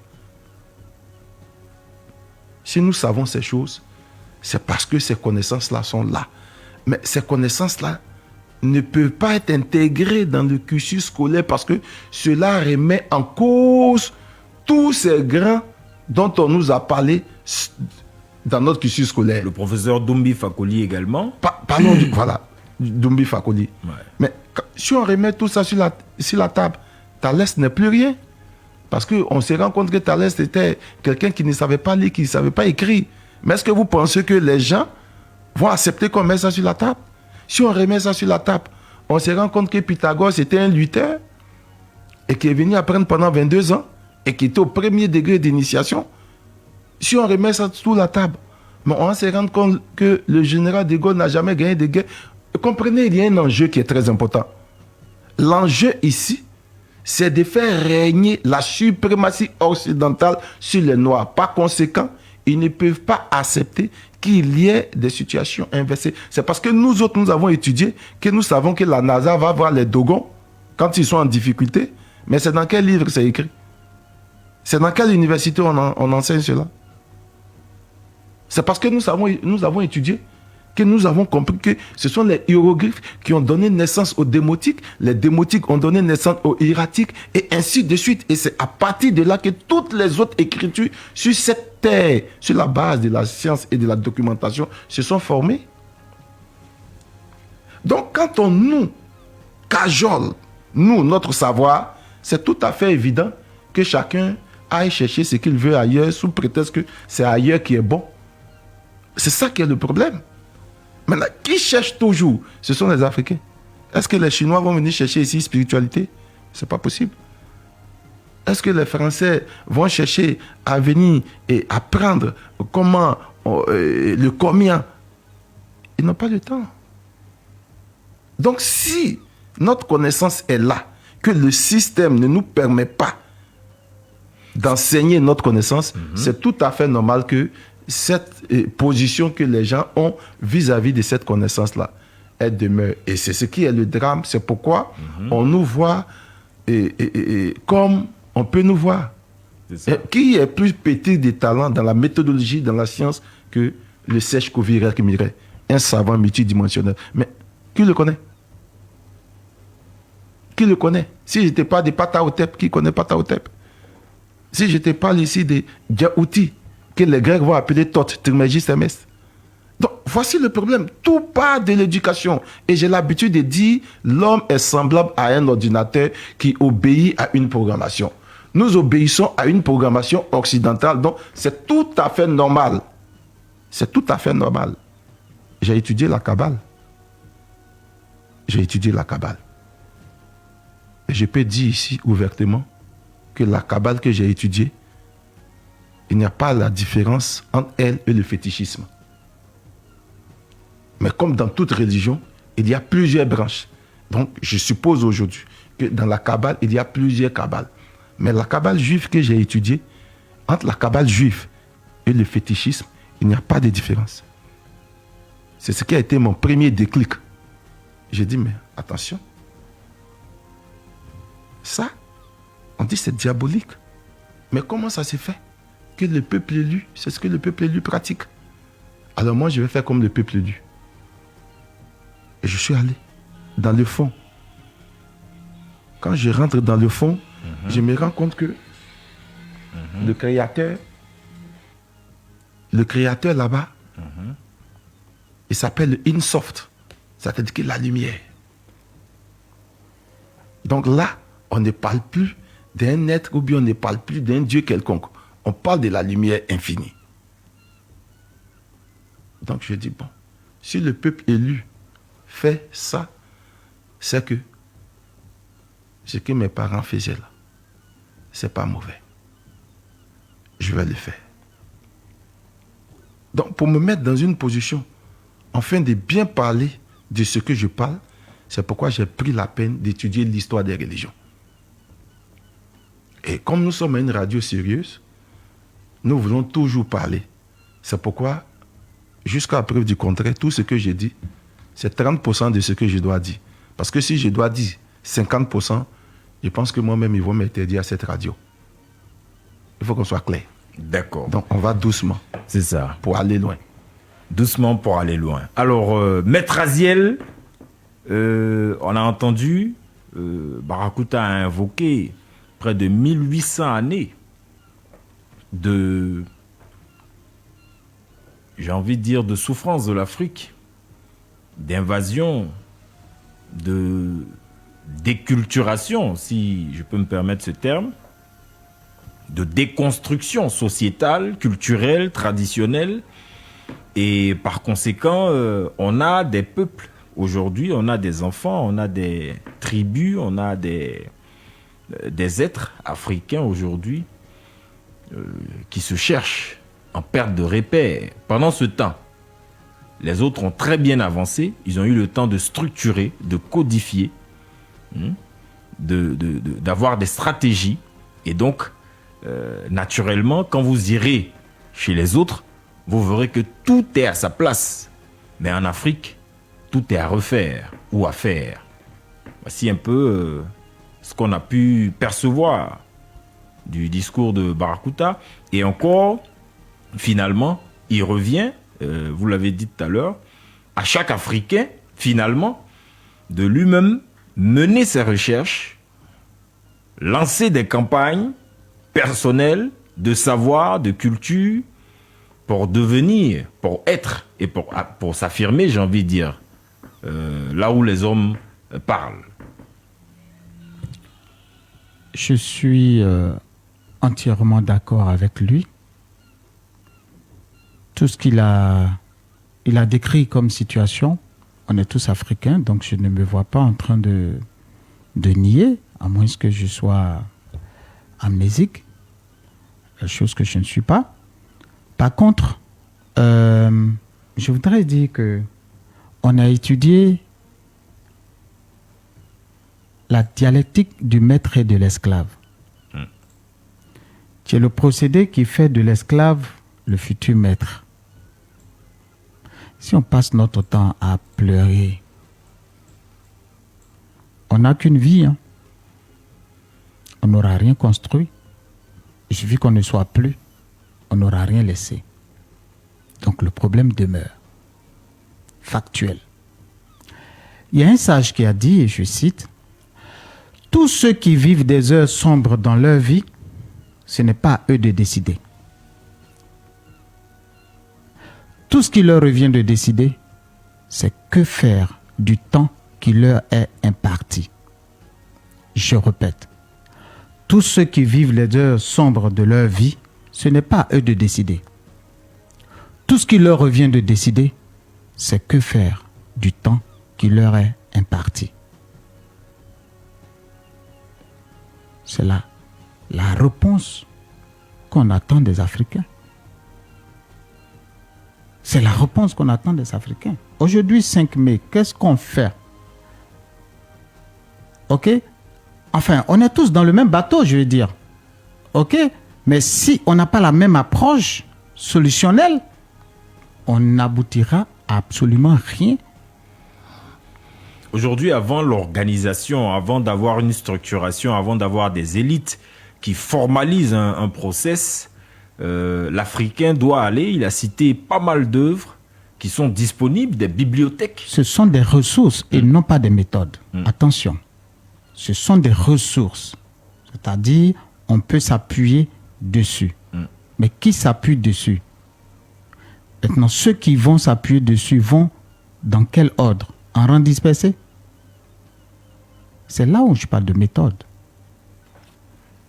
Si nous savons ces choses, c'est parce que ces connaissances-là sont là. Mais ces connaissances-là ne peuvent pas être intégrées dans le cursus scolaire parce que cela remet en cause tous ces grains dont on nous a parlé dans notre cursus scolaire. Le professeur Doumbi Fakoli également. Parlons du... Voilà. Doumbi Fakoli. Ouais. Mais si on remet tout ça sur la table, Thalès n'est plus rien. Parce qu'on se rend compte que Thalès était quelqu'un qui ne savait pas lire, qui ne savait pas écrire. Mais est-ce que vous pensez que les gens vont accepter qu'on mette ça sur la table? Si on remet ça sur la table, on se rend compte que Pythagore était un lutteur et qui est venu apprendre pendant 22 ans et qui était au premier degré d'initiation. Si on remet ça sur la table, mais on se rend compte que le général de Gaulle n'a jamais gagné de guerre. Comprenez, il y a un enjeu qui est très important. L'enjeu ici, c'est de faire régner la suprématie occidentale sur les Noirs. Par conséquent, ils ne peuvent pas accepter qu'il y ait des situations inversées. C'est parce que nous autres, nous avons étudié que nous savons que la NASA va voir les Dogons quand ils sont en difficulté. Mais c'est dans quel livre c'est écrit? C'est dans quelle université on enseigne cela? C'est parce que nous avons étudié que nous avons compris que ce sont les hiéroglyphes qui ont donné naissance aux démotiques, les démotiques ont donné naissance aux hiératiques, et ainsi de suite. Et c'est à partir de là que toutes les autres écritures sur cette terre, sur la base de la science et de la documentation, se sont formées. Donc quand on nous cajole, nous, notre savoir, c'est tout à fait évident que chacun aille chercher ce qu'il veut ailleurs sous prétexte que c'est ailleurs qui est bon. C'est ça qui est le problème. Maintenant, qui cherche toujours? Ce sont les Africains. Est-ce que les Chinois vont venir chercher ici spiritualité? C'est pas possible. Est-ce que les Français vont chercher à venir et apprendre comment le combien? Ils n'ont pas le temps. Donc si notre connaissance est là, que le système ne nous permet pas d'enseigner notre connaissance, c'est tout à fait normal que cette position que les gens ont vis-à-vis de cette connaissance-là, elle demeure. Et c'est ce qui est le drame. C'est pourquoi on nous voit comme on peut nous voir. Qui est plus pétri de talent dans la méthodologie, dans la science, que le Sèche Kovirek Miret, un savant multidimensionnel? Mais qui le connaît? Qui le connaît? Si je ne te parle de Pataotep, qui connaît Pataotep? Si je te parle ici de Djaouti, que les Grecs vont appeler Thoth, Trismégiste, Hermès. Donc, voici le problème. Tout part de l'éducation. Et j'ai l'habitude de dire, l'homme est semblable à un ordinateur qui obéit à une programmation. Nous obéissons à une programmation occidentale, donc c'est tout à fait normal. C'est tout à fait normal. J'ai étudié la Kabbale. J'ai étudié la Kabbale. Et je peux dire ici ouvertement que la Kabbale que j'ai étudiée, il n'y a pas la différence entre elle et le fétichisme. Mais comme dans toute religion, il y a plusieurs branches. Donc, je suppose aujourd'hui que dans la Kabbale, il y a plusieurs Kabbales. Mais la Kabbale juive que j'ai étudiée, entre la Kabbale juive et le fétichisme, il n'y a pas de différence. C'est ce qui a été mon premier déclic. J'ai dit, mais attention, ça, on dit c'est diabolique. Mais comment ça s'est fait que le peuple élu, c'est ce que le peuple élu pratique? Alors moi, je vais faire comme le peuple élu. Et je suis allé dans le fond. Quand je rentre dans le fond, je me rends compte que le créateur là-bas, il s'appelle Insoft. C'est-à-dire que la lumière. Donc là, on ne parle plus d'un être ou bien on ne parle plus d'un Dieu quelconque. On parle de la lumière infinie. Donc je dis, bon, si le peuple élu fait ça, c'est que ce que mes parents faisaient là, c'est pas mauvais. Je vais le faire. Donc pour me mettre dans une position, afin de bien parler de ce que je parle, c'est pourquoi j'ai pris la peine d'étudier l'histoire des religions. Et comme nous sommes une radio sérieuse, nous voulons toujours parler. C'est pourquoi, jusqu'à preuve du contraire, tout ce que j'ai dit, c'est 30% de ce que je dois dire. Parce que si je dois dire 50%, je pense que moi-même, ils vont m'interdire à cette radio. Il faut qu'on soit clair. D'accord. Donc, on va doucement. C'est ça. Pour aller loin. Doucement pour aller loin. Alors, Maître Aziel, on a entendu, Barakuta a invoqué près de 1800 années de, j'ai envie de dire, de souffrance de l'Afrique, d'invasion, de déculturation, si je peux me permettre ce terme, de déconstruction sociétale, culturelle, traditionnelle. Et par conséquent, on a des peuples. Aujourd'hui, on a des enfants, on a des tribus, on a des êtres africains aujourd'hui qui se cherchent en perte de repère. Pendant ce temps, les autres ont très bien avancé. Ils ont eu le temps de structurer, de codifier, d'avoir des stratégies. Et donc, naturellement, quand vous irez chez les autres, vous verrez que tout est à sa place. Mais en Afrique, tout est à refaire ou à faire. Voici un peu ce qu'on a pu percevoir du discours de Barakuta. Et encore, finalement, il revient, vous l'avez dit tout à l'heure, à chaque Africain, finalement, de lui-même mener ses recherches, lancer des campagnes personnelles de savoir, de culture, pour devenir, pour être et pour s'affirmer, j'ai envie de dire, là où les hommes parlent. Je suis entièrement d'accord avec lui. Tout ce qu'il a décrit comme situation, on est tous africains, donc je ne me vois pas en train de nier, à moins que je sois amnésique, chose que je ne suis pas. Par contre, je voudrais dire que on a étudié la dialectique du maître et de l'esclave. C'est le procédé qui fait de l'esclave le futur maître. Si on passe notre temps à pleurer, on n'a qu'une vie, hein. On n'aura rien construit. Il suffit qu'on ne soit plus, on n'aura rien laissé. Donc le problème demeure. Factuel. Il y a un sage qui a dit, et je cite, « Tous ceux qui vivent des heures sombres dans leur vie, ce n'est pas à eux de décider. Tout ce qui leur revient de décider, c'est que faire du temps qui leur est imparti. » Je répète, tous ceux qui vivent les heures sombres de leur vie, ce n'est pas à eux de décider. Tout ce qui leur revient de décider, c'est que faire du temps qui leur est imparti. C'est là la réponse qu'on attend des Africains. C'est la réponse qu'on attend des Africains. Aujourd'hui, 5 mai, qu'est-ce qu'on fait? Ok? Enfin, on est tous dans le même bateau, je veux dire. Ok? Mais si on n'a pas la même approche solutionnelle, on n'aboutira à absolument rien. Aujourd'hui, avant l'organisation, avant d'avoir une structuration, avant d'avoir des élites qui formalisent un process, l'Africain doit aller, il a cité pas mal d'œuvres qui sont disponibles, des bibliothèques. Ce sont des ressources et non pas des méthodes. Attention, ce sont des ressources. C'est-à-dire, on peut s'appuyer dessus. Mais qui s'appuie dessus? Maintenant, ceux qui vont s'appuyer dessus vont dans quel ordre? En rang dispersé? C'est là où je parle de méthode.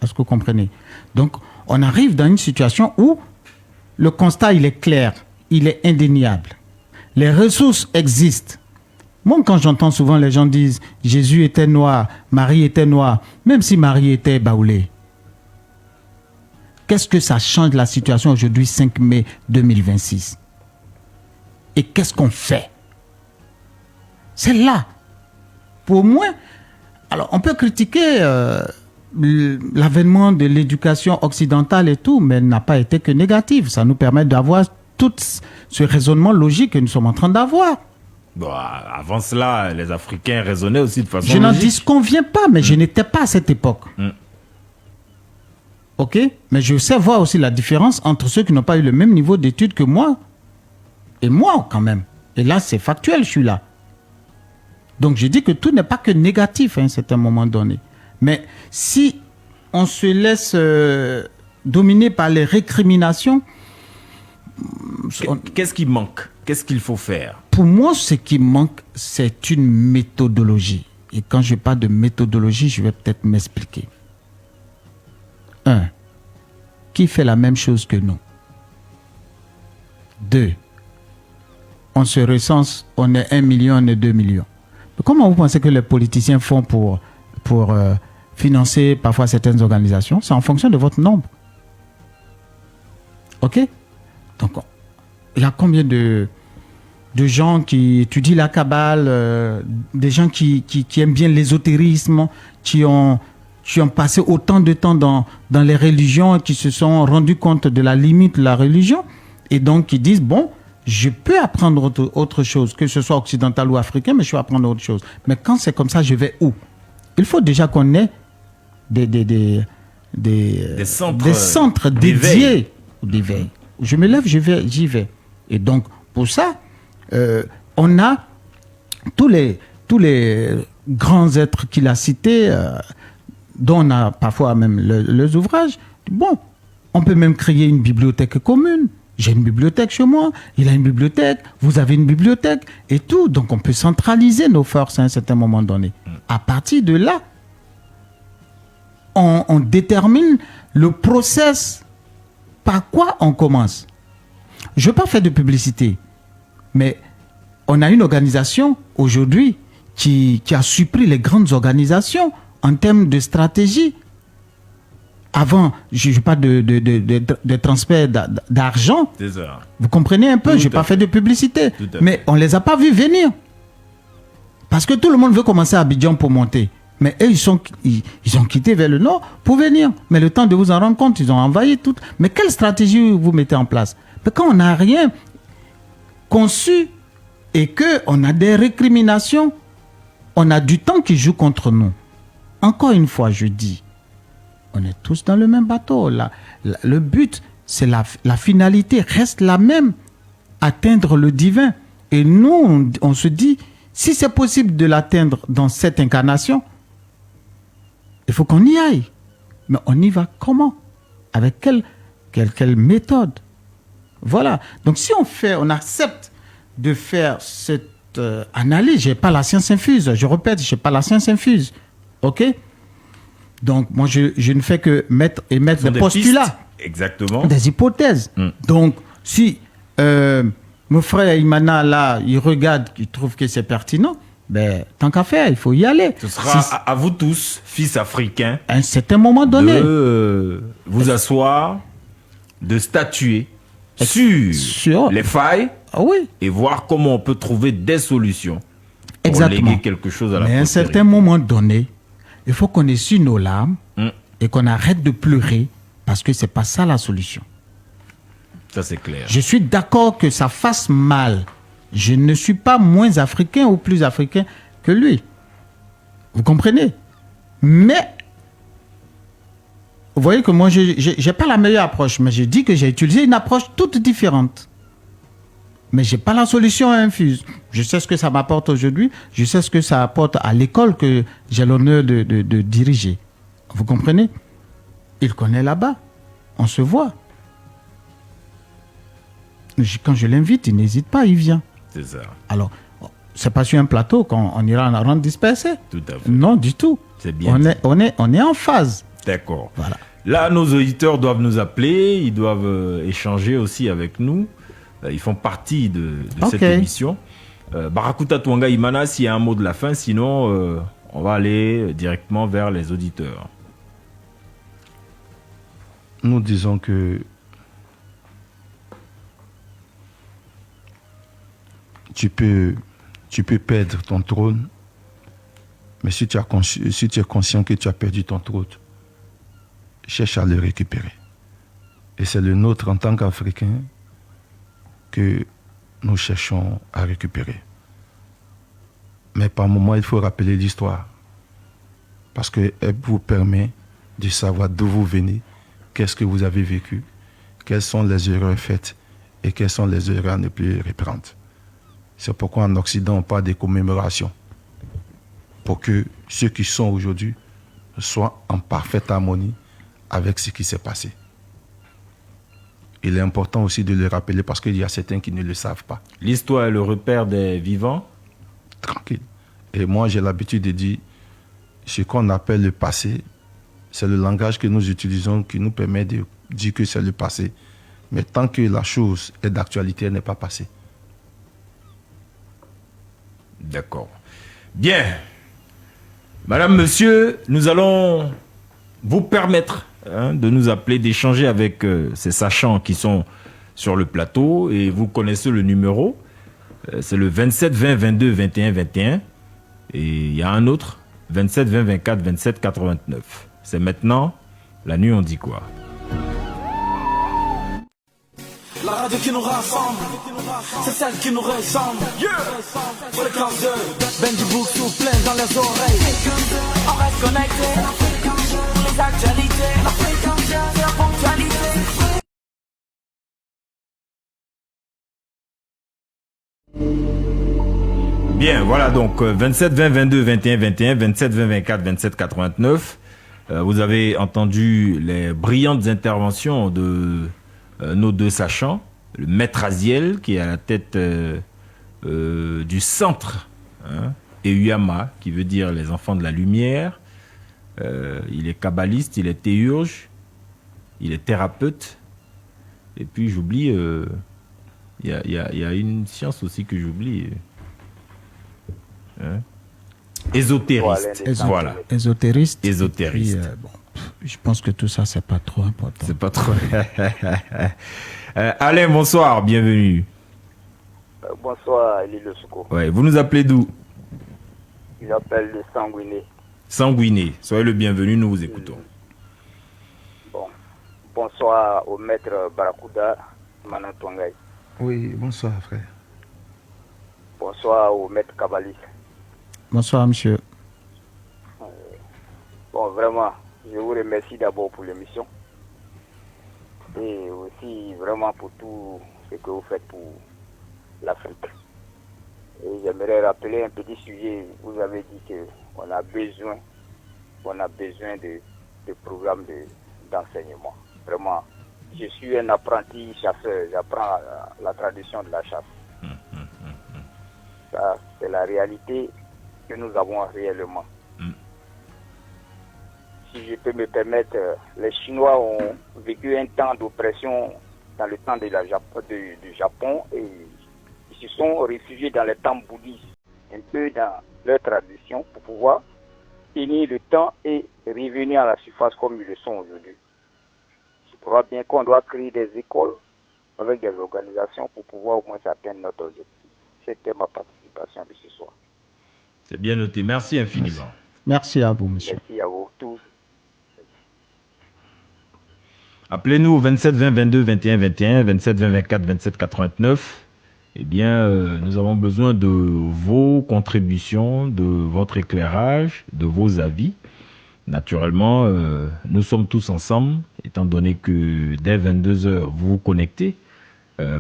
Est-ce que vous comprenez? Donc, on arrive dans une situation où le constat, il est clair, il est indéniable. Les ressources existent. Moi, quand j'entends souvent les gens disent « Jésus était noir, Marie était noire », même si Marie était baoulée. Qu'est-ce que ça change la situation aujourd'hui, 5 mai 2026? Et qu'est-ce qu'on fait? C'est là. Pour moi, alors on peut critiquer l'avènement de l'éducation occidentale et tout, mais elle n'a pas été que négative. Ça nous permet d'avoir tout ce raisonnement logique que nous sommes en train d'avoir. Bon, avant cela, les Africains raisonnaient aussi de façon Je n'en logique. disconviens pas, mais je n'étais pas à cette époque. Ok? Mais je sais voir aussi la différence entre ceux qui n'ont pas eu le même niveau d'études que moi et moi quand même. Et là, c'est factuel, je suis là. Donc, je dis que tout n'est pas que négatif à un certain moment donné. Mais si on se laisse dominer par les récriminations... Qu'est-ce qui manque? Qu'est-ce qu'il faut faire? Pour moi, ce qui manque, c'est une méthodologie. Et quand je parle de méthodologie, je vais peut-être m'expliquer. 1. Qui fait la même chose que nous? 2. On se recense, on est 1 million, on est 2 millions. Mais comment vous pensez que les politiciens font pour financer parfois certaines organisations? C'est en fonction de votre nombre. Ok? Donc, il y a combien de de gens qui étudient la Kabbale, des gens qui aiment bien l'ésotérisme, qui ont passé autant de temps dans les religions et qui se sont rendus compte de la limite de la religion et donc qui disent, bon, je peux apprendre autre chose, que ce soit occidental ou africain, mais je peux apprendre autre chose. Mais quand c'est comme ça, je vais où? Il faut déjà qu'on ait des centres dédiés d'éveil. Je me lève, j'y vais. Et donc, pour ça, on a tous les grands êtres qu'il a cités, dont on a parfois même les ouvrages. Bon, on peut même créer une bibliothèque commune. J'ai une bibliothèque chez moi, il a une bibliothèque, vous avez une bibliothèque et tout. Donc, on peut centraliser nos forces à un certain moment donné. À partir de là, on détermine le process par quoi on commence. Je ne veux pas faire de publicité, mais on a une organisation aujourd'hui qui a surpris les grandes organisations en termes de stratégie. Avant, je ne parle de transfert d'argent. Vous comprenez un peu, je n'ai pas fait de publicité. Mais on ne les a pas vus venir. Parce que tout le monde veut commencer à Abidjan pour monter. Mais eux, ils ont quitté vers le nord pour venir. Mais le temps de vous en rendre compte, ils ont envahi tout. Mais quelle stratégie vous mettez en place? Mais quand on n'a rien conçu et qu'on a des récriminations, on a du temps qui joue contre nous. Encore une fois, je dis, on est tous dans le même bateau. Le but, c'est la finalité reste la même, atteindre le divin. Et nous, on se dit, si c'est possible de l'atteindre dans cette incarnation, il faut qu'on y aille. Mais on y va comment? Avec quelle méthode? Voilà. Donc si on accepte de faire cette analyse, je n'ai pas la science infuse. Je répète, je n'ai pas la science infuse. OK? Donc moi, je ne fais que mettre des postulats. Pistes. Exactement. Des hypothèses. Donc si mon frère Imana, là, il regarde, il trouve que c'est pertinent, ben, tant qu'à faire, il faut y aller. Ce sera à vous tous, fils africains, à un certain moment donné, de vous asseoir, de statuer sur les failles et voir comment on peut trouver des solutions pour léguer quelque chose à la postérité. Mais à un certain moment donné, il faut qu'on essuie nos larmes et qu'on arrête de pleurer parce que c'est pas ça la solution. Ça, c'est clair. Je suis d'accord que ça fasse mal. Je ne suis pas moins africain ou plus africain que lui. Vous comprenez? Mais, vous voyez que moi, je n'ai pas la meilleure approche, mais je dis que j'ai utilisé une approche toute différente. Mais je n'ai pas la solution infuse. Je sais ce que ça m'apporte aujourd'hui. Je sais ce que ça apporte à l'école que j'ai l'honneur de diriger. Vous comprenez? Il connaît là-bas. On se voit. Quand je l'invite, il n'hésite pas, il vient. C'est ça. Alors, c'est pas sur un plateau qu'on ira en rendre dispersé. Tout à fait. Non, du tout. C'est bien. On est en phase. D'accord. Voilà. Là, nos auditeurs doivent nous appeler, ils doivent échanger aussi avec nous. Ils font partie de cette émission. Barakuta Twanga Imana, s'il y a un mot de la fin, sinon on va aller directement vers les auditeurs. Nous disons que tu peux perdre ton trône, mais si tu es conscient que tu as perdu ton trône, cherche à le récupérer. Et c'est le nôtre en tant qu'Africains que nous cherchons à récupérer. Mais par moments, il faut rappeler l'histoire, parce qu'elle vous permet de savoir d'où vous venez, qu'est-ce que vous avez vécu, quelles sont les erreurs faites et quelles sont les erreurs à ne plus reprendre. C'est pourquoi en Occident, on parle des commémorations. Pour que ceux qui sont aujourd'hui soient en parfaite harmonie avec ce qui s'est passé. Il est important aussi de le rappeler parce qu'il y a certains qui ne le savent pas. L'histoire est le repère des vivants. Tranquille. Et moi, j'ai l'habitude de dire, ce qu'on appelle le passé, c'est le langage que nous utilisons qui nous permet de dire que c'est le passé. Mais tant que la chose est d'actualité, elle n'est pas passée. D'accord. Bien. Madame, monsieur, nous allons vous permettre de nous appeler, d'échanger avec ces sachants qui sont sur le plateau et vous connaissez le numéro. C'est le 27 20 22 21 21. Et il y a un autre, 27 20 24 27 89. C'est maintenant, la nuit on dit quoi? La radio qui nous rassemble, c'est celle qui nous ressemble. Fréquence 2, Benji Boussou plein dans les oreilles. On reste connecté, les actualités, la fréquence 2, la ponctualité. Bien, voilà donc 27 20 22 21 21, 27 20 24 27 89. Vous avez entendu les brillantes interventions de nos deux sachants, le maître Aziel qui est à la tête du centre, hein, Euyama, qui veut dire les enfants de la lumière. Il est kabbaliste, il est théurge, il est thérapeute. Et puis j'oublie, il y a une science aussi que j'oublie. Hein? Ésotériste. Voilà. Ésotériste. Ésotériste. Puis, bon, je pense que tout ça, c'est pas trop important. C'est pas trop. Alain, bonsoir, bienvenue. Bonsoir, Elie Le Souko. Ouais, vous nous appelez d'où? Il appelle le Sanguiné. Sanguiné. Soyez le bienvenu, nous vous écoutons. Bon. Bonsoir au maître Barakouda Manatongay. Oui, bonsoir frère. Bonsoir au maître Kabali. Bonsoir, monsieur. Bon, vraiment, je vous remercie d'abord pour l'émission. Et aussi vraiment pour tout ce que vous faites pour l'Afrique. Et j'aimerais rappeler un petit sujet. Vous avez dit qu'on a besoin de programmes d'enseignement. Vraiment, je suis un apprenti chasseur. J'apprends la tradition de la chasse. Ça, c'est la réalité que nous avons réellement. Si je peux me permettre, les Chinois ont vécu un temps d'oppression dans le temps du Japon et ils se sont réfugiés dans les temples bouddhistes, un peu dans leur tradition pour pouvoir tenir le temps et revenir à la surface comme ils le sont aujourd'hui. Je crois bien qu'on doit créer des écoles avec des organisations pour pouvoir au moins atteindre notre objectif. C'était ma participation de ce soir. C'est bien noté. Merci infiniment. Merci à vous, monsieur. Merci à vous tous. Appelez-nous au 27 20 22 21 21, 27 20 24 27 89. Eh bien, nous avons besoin de vos contributions, de votre éclairage, de vos avis. Naturellement, nous sommes tous ensemble, étant donné que dès 22h, vous vous connectez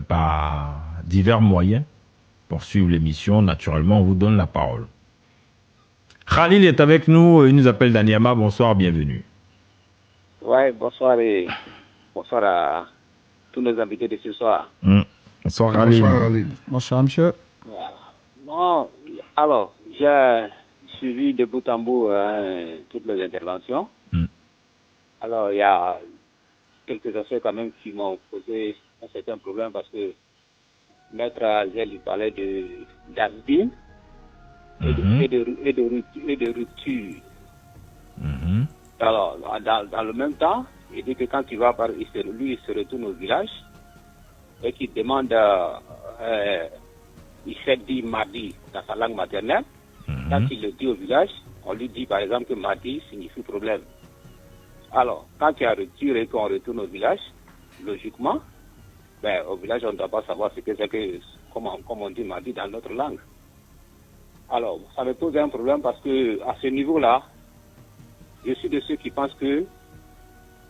par divers moyens pour suivre l'émission. Naturellement, on vous donne la parole. Khalil est avec nous, il nous appelle d'Aniama. Bonsoir, bienvenue. Ouais, bonsoir et bonsoir à tous nos invités de ce soir. Bonsoir, Khalil. Bonsoir Khalil. Bonsoir, monsieur. Voilà. Bon, alors, j'ai suivi de bout en bout toutes les interventions. Alors, il y a quelques aspects quand même qui m'ont posé un certain problème parce que Maître Aziel, il parlait d'asbine et de rupture. Alors, dans le même temps, il dit que quand il va il se retourne au village et qu'il demande, il s'est dit mardi dans sa langue maternelle. Quand il le dit au village, on lui dit par exemple que mardi signifie problème. Alors, quand il y a rupture et qu'on retourne au village, logiquement, au village, on ne doit pas savoir ce que c'est que, comme on dit mardi dans notre langue. Alors, ça me pose un problème parce que à ce niveau-là, je suis de ceux qui pensent que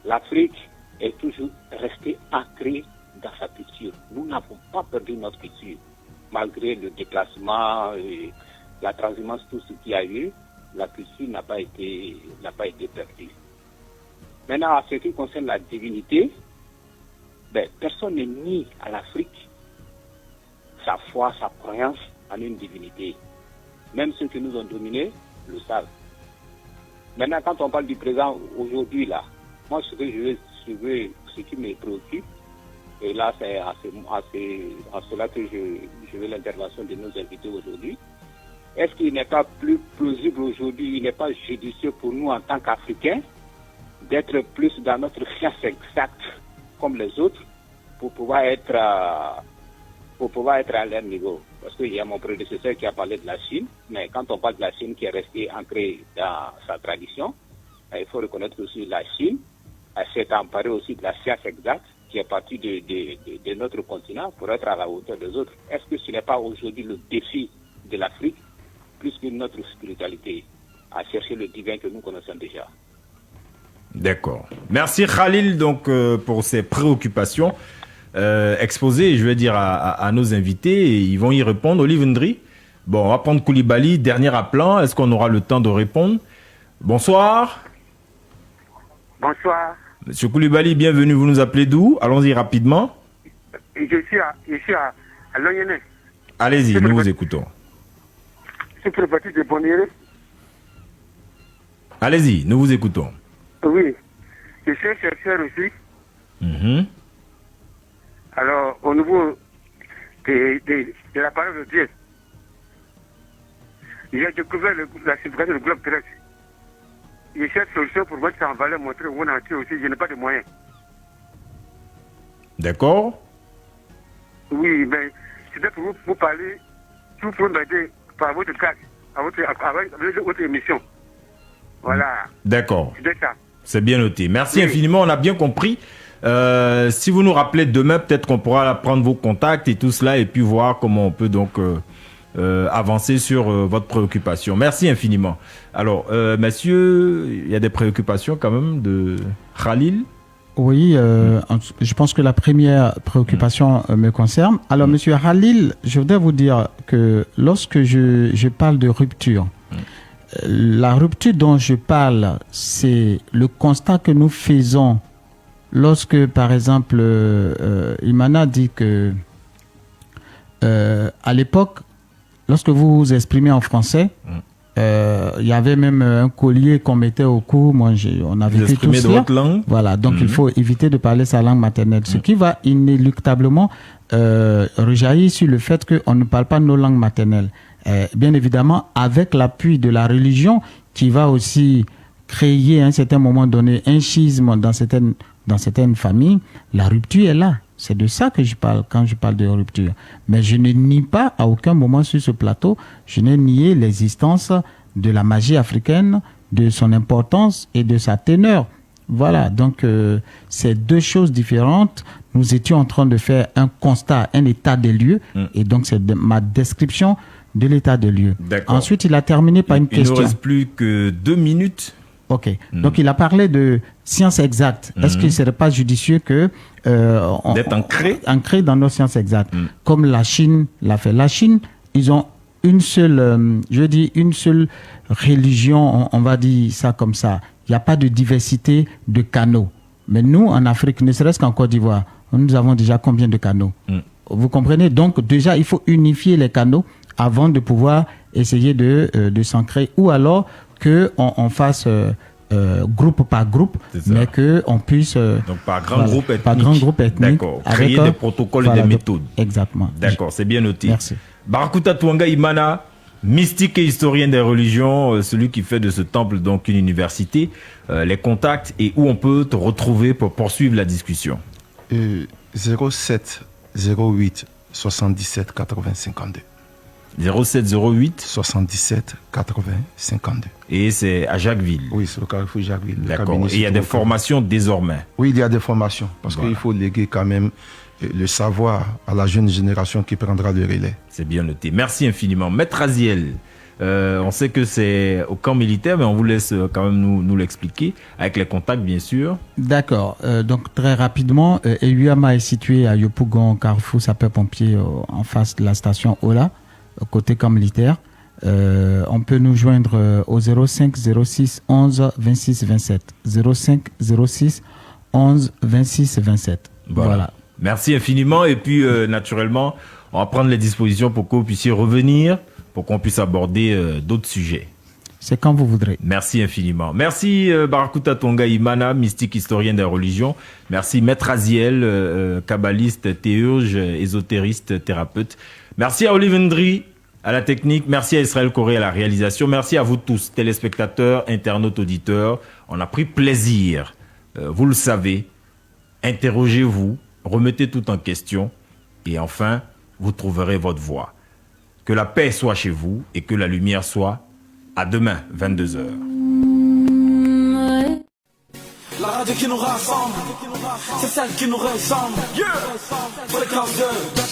l'Afrique est toujours restée ancrée dans sa culture. Nous n'avons pas perdu notre culture. Malgré le déplacement, la transhumance, tout ce qu'il y a eu, la culture n'a pas été perdue. Maintenant, en ce qui concerne la divinité, personne n'est mis à l'Afrique sa foi, sa croyance en une divinité. Même ceux qui nous ont dominés le savent. Maintenant, quand on parle du présent aujourd'hui, là, moi, ce qui me préoccupe, et là, c'est à cela que je veux l'intervention de nos invités aujourd'hui. Est-ce qu'il n'est pas plus plausible aujourd'hui, il n'est pas judicieux pour nous en tant qu'Africains d'être plus dans notre science exacte comme les autres pour pouvoir être à leur niveau? Parce qu'il y a mon prédécesseur qui a parlé de la Chine, mais quand on parle de la Chine qui est restée ancrée dans sa tradition, il faut reconnaître que aussi la Chine s'est emparée aussi de la science exacte qui est partie de notre continent pour être à la hauteur des autres. Est-ce que ce n'est pas aujourd'hui le défi de l'Afrique, plus que notre spiritualité, à chercher le divin que nous connaissons déjà? D'accord. Merci Khalil donc pour ces préoccupations exposées, je vais dire, à nos invités. Et ils vont y répondre. Olive Ndri. Bon, on va prendre Koulibaly, dernier appelant. Est-ce qu'on aura le temps de répondre? Bonsoir. Bonsoir. Monsieur Koulibaly, bienvenue. Vous nous appelez d'où? Allons-y rapidement. Je suis à Lognéné. Allez-y, nous vous écoutons. Je suis préparé de Bonnier. Allez-y, nous vous écoutons. Oui. Je suis un chercheur aussi. Alors, au niveau de la parole de Dieu, j'ai découvert la signification du globe terrestre. Je cherche solution pour mettre ça en valeur, montrer au monde entier aussi. Je n'ai pas de moyens. D'accord. Oui, mais c'était pour vous parler, tout pour m'aider par votre cadre, avec votre émission. Voilà. D'accord. C'est ça. C'est bien noté. Merci Oui. infiniment, on a bien compris. Si vous nous rappelez demain, peut-être qu'on pourra prendre vos contacts et tout cela et puis voir comment on peut donc avancer sur votre préoccupation. Merci infiniment. Alors, messieurs, il y a des préoccupations quand même de Khalil? Oui, je pense que la première préoccupation me concerne. Alors, monsieur Khalil, je voudrais vous dire que lorsque je parle de rupture, la rupture dont je parle, c'est le constat que nous faisons lorsque, par exemple, Imana dit que à l'époque, lorsque vous vous exprimez en français, il y avait même un collier qu'on mettait au cou. Moi, on a vécu tout cela. Voilà, donc il faut éviter de parler sa langue maternelle. Ce qui va inéluctablement rejaillir sur le fait qu'on ne parle pas nos langues maternelles. Bien évidemment, avec l'appui de la religion qui va aussi créer à un certain moment donné un schisme dans certaines familles, la rupture est là. C'est de ça que je parle quand je parle de rupture. Mais je ne nie pas à aucun moment sur ce plateau, je n'ai nié l'existence de la magie africaine, de son importance et de sa teneur. Voilà, donc c'est deux choses différentes. Nous étions en train de faire un constat, un état des lieux, et donc c'est ma description de l'état des lieux. Ensuite, il a terminé par une question. Il ne reste plus que 2 minutes. Ok. Donc, il a parlé de sciences exactes. Est-ce qu'il ne serait pas judicieux que d'être ancré dans nos sciences exactes, comme la Chine l'a fait. La Chine, ils ont une seule, une seule religion, on va dire ça comme ça. Il n'y a pas de diversité de canaux. Mais nous, en Afrique, ne serait-ce qu'en Côte d'Ivoire, nous avons déjà combien de canaux? Vous comprenez? Donc, déjà, il faut unifier les canaux avant de pouvoir essayer de s'ancrer, ou alors qu'on fasse groupe par groupe, mais qu'on puisse... Donc par grand groupe ethnique. Par grand groupe ethnique. D'accord. Créer des protocoles et des méthodes. Exactement. D'accord, c'est bien noté. Merci. Barakuta Tuanga Imana, mystique et historien des religions, celui qui fait de ce temple donc une université, les contacts et où on peut te retrouver pour poursuivre la discussion. 07 08 77 80 52. 0708 77 80 52. Et c'est à Jacquesville. Oui, c'est le carrefour Jacquesville. D'accord. Et il y a des formations désormais. Oui, il y a des formations parce qu'il faut léguer quand même le savoir à la jeune génération qui prendra le relais. C'est bien noté. Merci infiniment. Maître Aziel, on sait que c'est au camp militaire, mais on vous laisse quand même nous l'expliquer, avec les contacts bien sûr. D'accord. Donc très rapidement, Eyuama est situé à Yopougon, carrefour sapeur-pompier en face de la station Ola, côté camp militaire. On peut nous joindre au 05 06 11 26 27. 05 06 11 26 27. Voilà. Merci infiniment. Et puis, naturellement, on va prendre les dispositions pour que vous puissiez revenir, pour qu'on puisse aborder d'autres sujets. C'est quand vous voudrez. Merci infiniment. Merci Barakuta Tuanga Imana, mystique historien des religions. Merci Maître Aziel, kabbaliste, théurge, ésotériste, thérapeute. Merci à Olive Ndri, à la technique. Merci à Israël Corée à la réalisation. Merci à vous tous, téléspectateurs, internautes, auditeurs. On a pris plaisir. Vous le savez. Interrogez-vous, remettez tout en question. Et enfin, vous trouverez votre voie. Que la paix soit chez vous et que la lumière soit. À demain, 22h. La radio qui nous rassemble, c'est celle qui nous ressemble. Fréquence 2,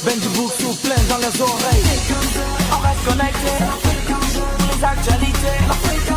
Ben du Boussou plein dans les oreilles. On reste connecté, les actualités.